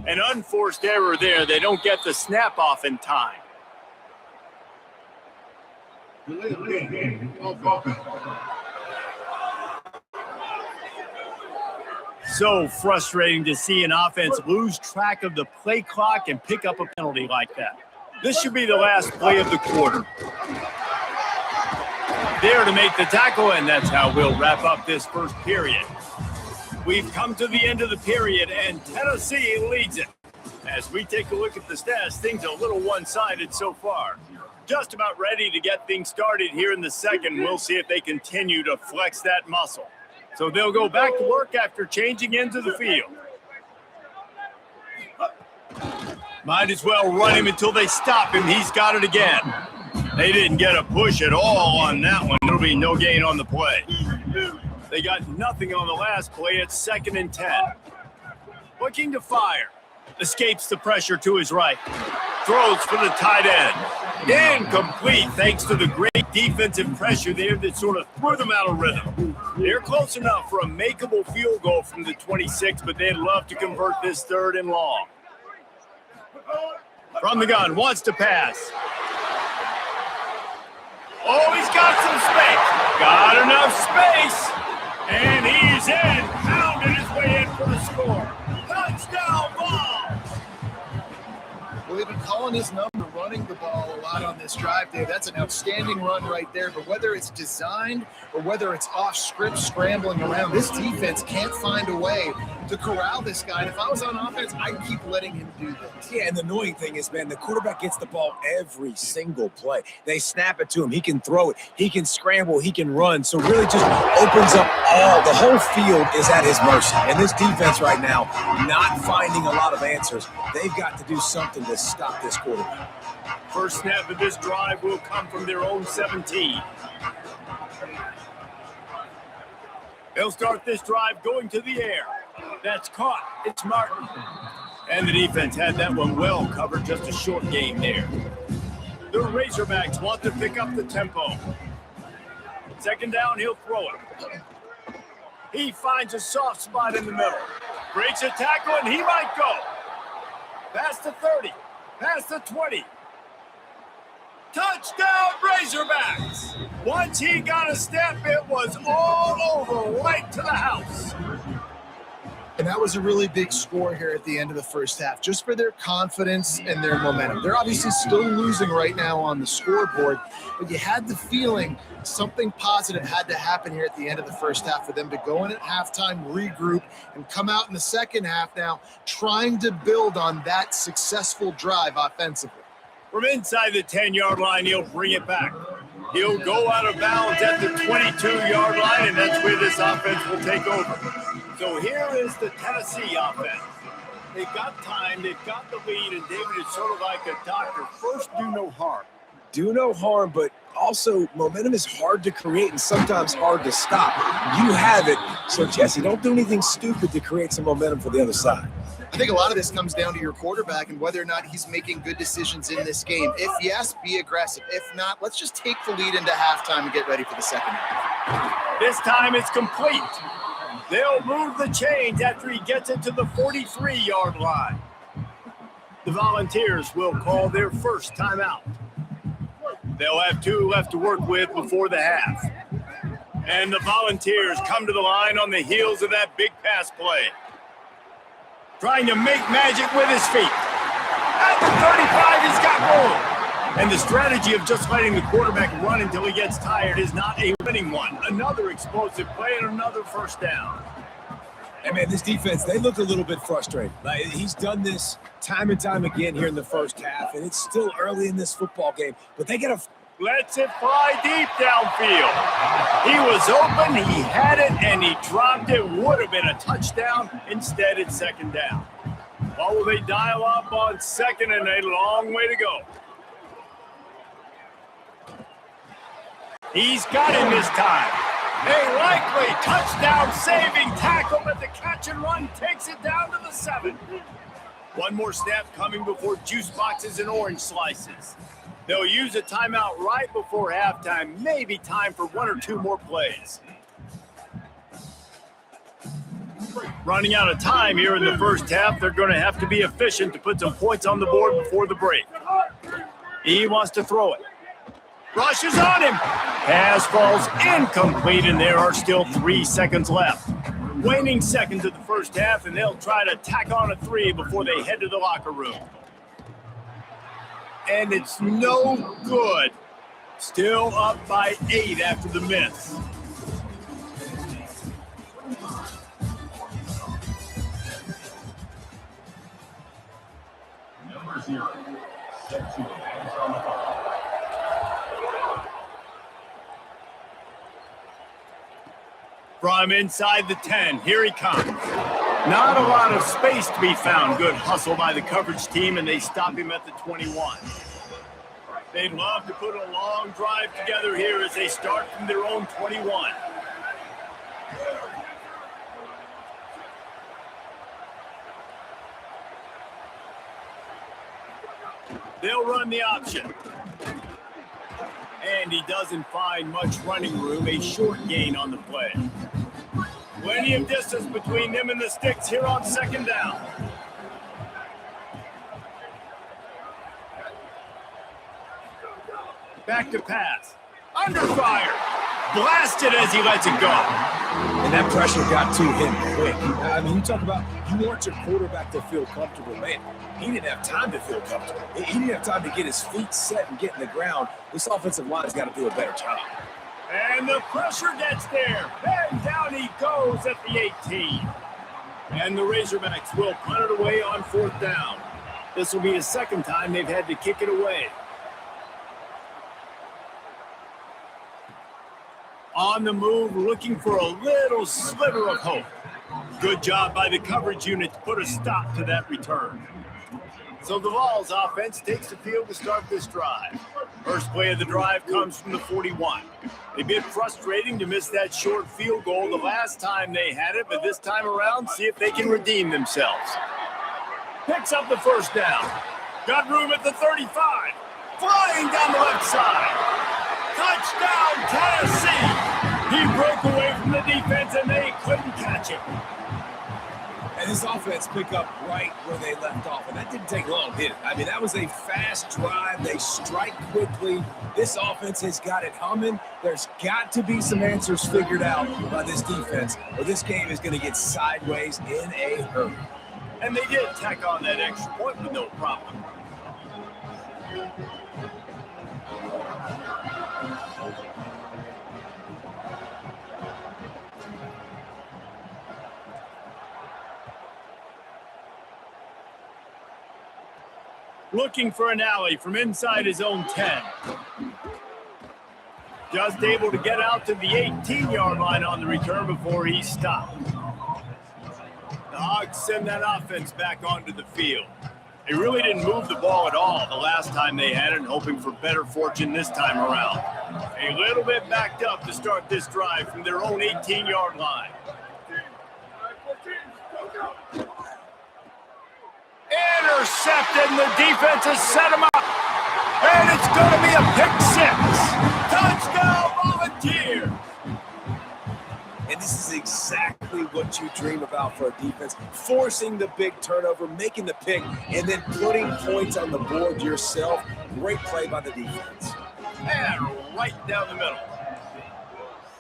An unforced error there. They don't get the snap off in time. So frustrating to see an offense lose track of the play clock and pick up a penalty like that. This should be the last play of the quarter. There to make the tackle, and that's how we'll wrap up this first period. We've come to the end of the period, and Tennessee leads it. As we take a look at the stats, things are a little one-sided so far. Just about ready to get things started here in the second. We'll see if they continue to flex that muscle. So they'll go back to work after changing into the field. Might as well run him until they stop him. He's got it again. They didn't get a push at all on that one. There'll be no gain on the play. They got nothing on the last play. It's 2nd and 10. Looking to fire. Escapes the pressure to his right. Throws for the tight end. Incomplete thanks to the great defensive pressure there that sort of threw them out of rhythm. They're close enough for a makeable field goal from the 26, but they'd love to convert this 3rd and long. From the gun, wants to pass. Oh, he's got some space. Got enough space. And he's in. Pounded his way in for the score. Touchdown ball. Well, they've been calling his number, running the ball a lot on this drive, Dave. That's an outstanding run right there. But whether it's designed or whether it's off script scrambling around, this defense can't find a way to corral this guy. And if I was on offense, I'd keep letting him do this. Yeah, and the annoying thing is, man, the quarterback gets the ball every single play. They snap it to him. He can throw it. He can scramble. He can run. So really just opens up the whole field is at his mercy. And this defense right now, not finding a lot of answers. They've got to do something to stop this quarterback. First snap of this drive will come from their own 17. They'll start this drive going to the air. That's caught. It's Martin. And the defense had that one well covered. Just a short game there. The Razorbacks want to pick up the tempo. 2nd down, he'll throw it. He finds a soft spot in the middle. Breaks a tackle, and he might go. Past the 30. Past the 20. Touchdown, Razorbacks! Once he got a step, it was all over, right to the house. And that was a really big score here at the end of the first half, just for their confidence and their momentum. They're obviously still losing right now on the scoreboard, but you had the feeling something positive had to happen here at the end of the first half for them to go in at halftime, regroup, and come out in the second half now trying to build on that successful drive offensively. From inside the 10-yard line, he'll bring it back. He'll go out of bounds at the 22-yard line, and that's where this offense will take over. So here is the Tennessee offense. They've got time, they've got the lead, and David is sort of like a doctor. First, do no harm. Do no harm, but also momentum is hard to create and sometimes hard to stop. You have it, so Jesse, don't do anything stupid to create some momentum for the other side. I think a lot of this comes down to your quarterback and whether or not he's making good decisions in this game. If yes, be aggressive. If not, let's just take the lead into halftime and get ready for the second half. This time it's complete. They'll move the chains after he gets it to the 43-yard line. The Volunteers will call their first timeout. They'll have 2 left to work with before the half. And the Volunteers come to the line on the heels of that big pass play. Trying to make magic with his feet. At the 35, he's got room. And the strategy of just letting the quarterback run until he gets tired is not a winning one. Another explosive play and another first down. And, man, this defense, they look a little bit frustrated. Like, he's done this time and time again here in the first half, and it's still early in this football game. But they got to lets it fly deep downfield. He was open, he had it, and he dropped it. Would have been a touchdown. Instead, it's 2nd down. What will they dial up on 2nd and a long way to go? He's got him this time. A likely touchdown-saving tackle, but the catch and run takes it down to the 7. One more snap coming before juice boxes and orange slices. They'll use a timeout right before halftime, maybe time for 1 or 2 more plays. Running out of time here in the first half, they're going to have to be efficient to put some points on the board before the break. He wants to throw it. Rushes on him. Pass falls incomplete, and there are still 3 seconds left. Waning seconds of the first half, and they'll try to tack on a 3 before they head to the locker room. And it's no good. Still up by 8 after the miss. Number 0, set to advance on the ball. From inside the 10, here he comes. Not a lot of space to be found. Good hustle by the coverage team, and they stop him at the 21. They'd love to put a long drive together here as they start from their own 21. They'll run the option. And he doesn't find much running room, a short gain on the play. Plenty of distance between them and the sticks here on second down. Back to pass. Under fire. Blasted as he lets it go. And that pressure got to him quick. I mean, you talk about you want your quarterback to feel comfortable. Man, he didn't have time to feel comfortable. He didn't have time to get his feet set and get in the ground. This offensive line's got to do a better job. And the pressure gets there. And down he goes at the 18. And the Razorbacks will punt it away on fourth down. This will be the second time they've had to kick it away. On the move, looking for a little sliver of hope. Good job by the coverage unit to put a stop to that return. So the Vols offense takes the field to start this drive. First play of the drive comes from the 41. A bit frustrating to miss that short field goal the last time they had it, but this time around, see if they can redeem themselves. Picks up the first down. Got room at the 35. Flying down the left side. Touchdown, Tennessee! He broke away from the defense, and they couldn't catch him. And this offense picked up right where they left off, and that didn't take long, did it? I mean, that was a fast drive. They strike quickly. This offense has got it humming. There's got to be some answers figured out by this defense, or this game is going to get sideways in a hurry. And they did tack on that extra point with no problem. Looking for an alley from inside his own 10. Just able to get out to the 18-yard line on the return before he stopped. The Hogs send that offense back onto the field. They really didn't move the ball at all the last time they had it, hoping for better fortune this time around. A little bit backed up to start this drive from their own 18-yard line. Intercepted, and the defense has set him up. And it's going to be a pick six. Touchdown, Volunteers. And this is exactly what you dream about for a defense. Forcing the big turnover, making the pick, and then putting points on the board yourself. Great play by the defense. And right down the middle.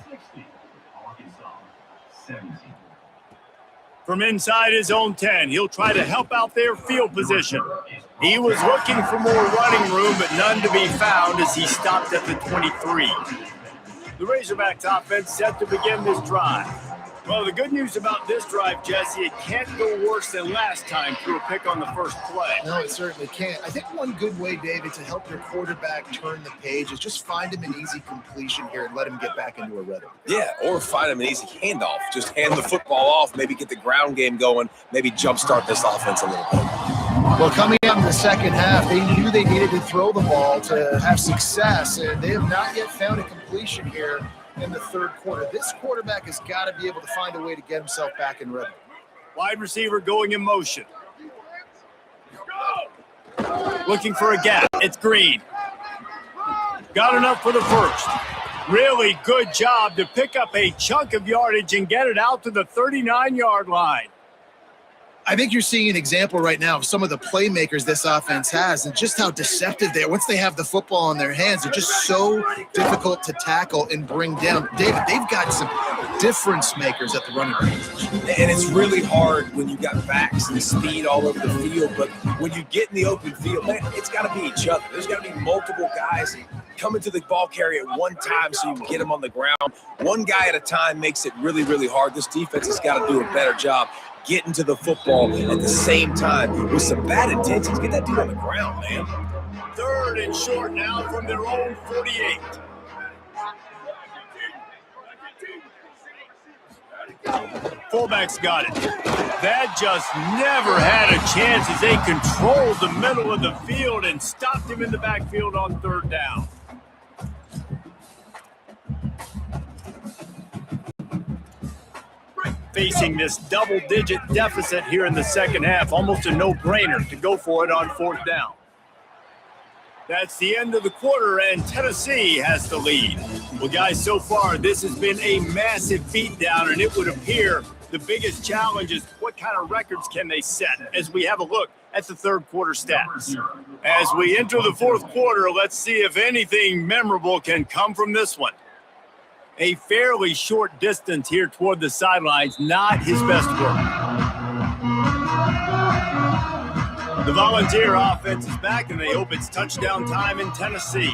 60, Arkansas, 17. From inside his own 10, he'll try to help out their field position. He was looking for more running room, but none to be found as he stopped at the 23. The Razorbacks offense set to begin this drive. Well, the good news about this drive, Jesse, it can't go worse than last time through a pick on the first play. No, it certainly can't. I think one good way, David, to help your quarterback turn the page is just find him an easy completion here and let him get back into a rhythm. Yeah, or find him an easy handoff. Just hand the football off, maybe get the ground game going, maybe jumpstart this offense a little bit. Well, coming out in the second half, they knew they needed to throw the ball to have success, and they have not yet found a completion here in the third quarter. This quarterback has got to be able to find a way to get himself back in rhythm. Wide receiver going in motion. Looking for a gap. It's Green. Got enough for the first. Really good job to pick up a chunk of yardage and get it out to the 39-yard line. I think you're seeing an example right now of some of the playmakers this offense has and just how deceptive they are. Once they have the football in their hands, they're just so difficult to tackle and bring down. David, they've got some difference makers at the running back position. And it's really hard when you've got backs and speed all over the field, but when you get in the open field, man, it's got to be each other. There's got to be multiple guys coming to the ball carrier at one time so you can get them on the ground. One guy at a time makes it really, really hard. This defense has got to do a better job getting to the football at the same time with some bad intentions. Get that dude on the ground, man. Third and short now from their own 48. Fullback's got it. That just never had a chance as they controlled the middle of the field and stopped him in the backfield on third down. Facing this double-digit deficit here in the second half, almost a no-brainer to go for it on fourth down. That's the end of the quarter, and Tennessee has the lead. Well, guys, so far, this has been a massive beatdown, and it would appear the biggest challenge is what kind of records can they set as we have a look at the third quarter stats. As we enter the fourth quarter, let's see if anything memorable can come from this one. A fairly short distance here toward the sidelines, not his best work. The Volunteer offense is back, and they hope it's touchdown time in Tennessee.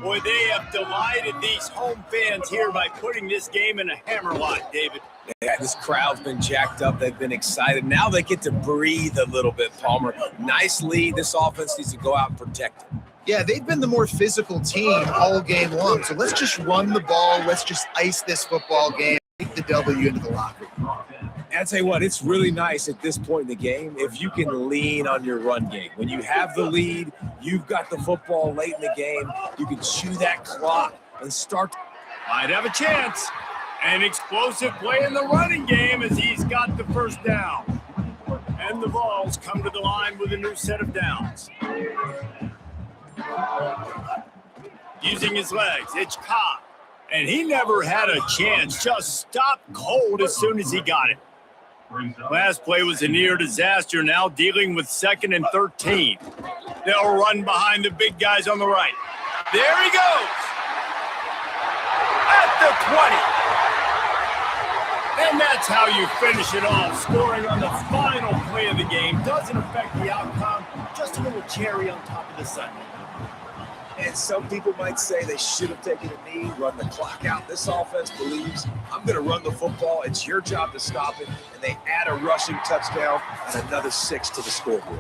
Boy, they have delighted these home fans here by putting this game in a hammerlock, David. Yeah, this crowd's been jacked up. They've been excited. Now they get to breathe a little bit, Palmer. Nice lead. This offense needs to go out and protect it. Yeah, they've been the more physical team all game long. So let's just run the ball. Let's just ice this football game. Take the W into the locker room. And I'll tell you what, it's really nice at this point in the game if you can lean on your run game. When you have the lead, you've got the football late in the game, you can chew that clock and start. Might have a chance. An explosive play in the running game as he's got the first down. And the Vols come to the line with a new set of downs. Using his legs, it's Cobb. And he never had a chance, just stopped cold as soon as he got it. Last play was a near disaster, now dealing with 2nd and 13. They'll run behind the big guys on the right. There he goes! At the 20. And that's how you finish it off. Scoring on the final play of the game doesn't affect the outcome, just a little cherry on top of the Sunday. And some people might say they should have taken a knee, run the clock out. This offense believes, I'm going to run the football. It's your job to stop it. And they add a rushing touchdown and another 6 to the scoreboard.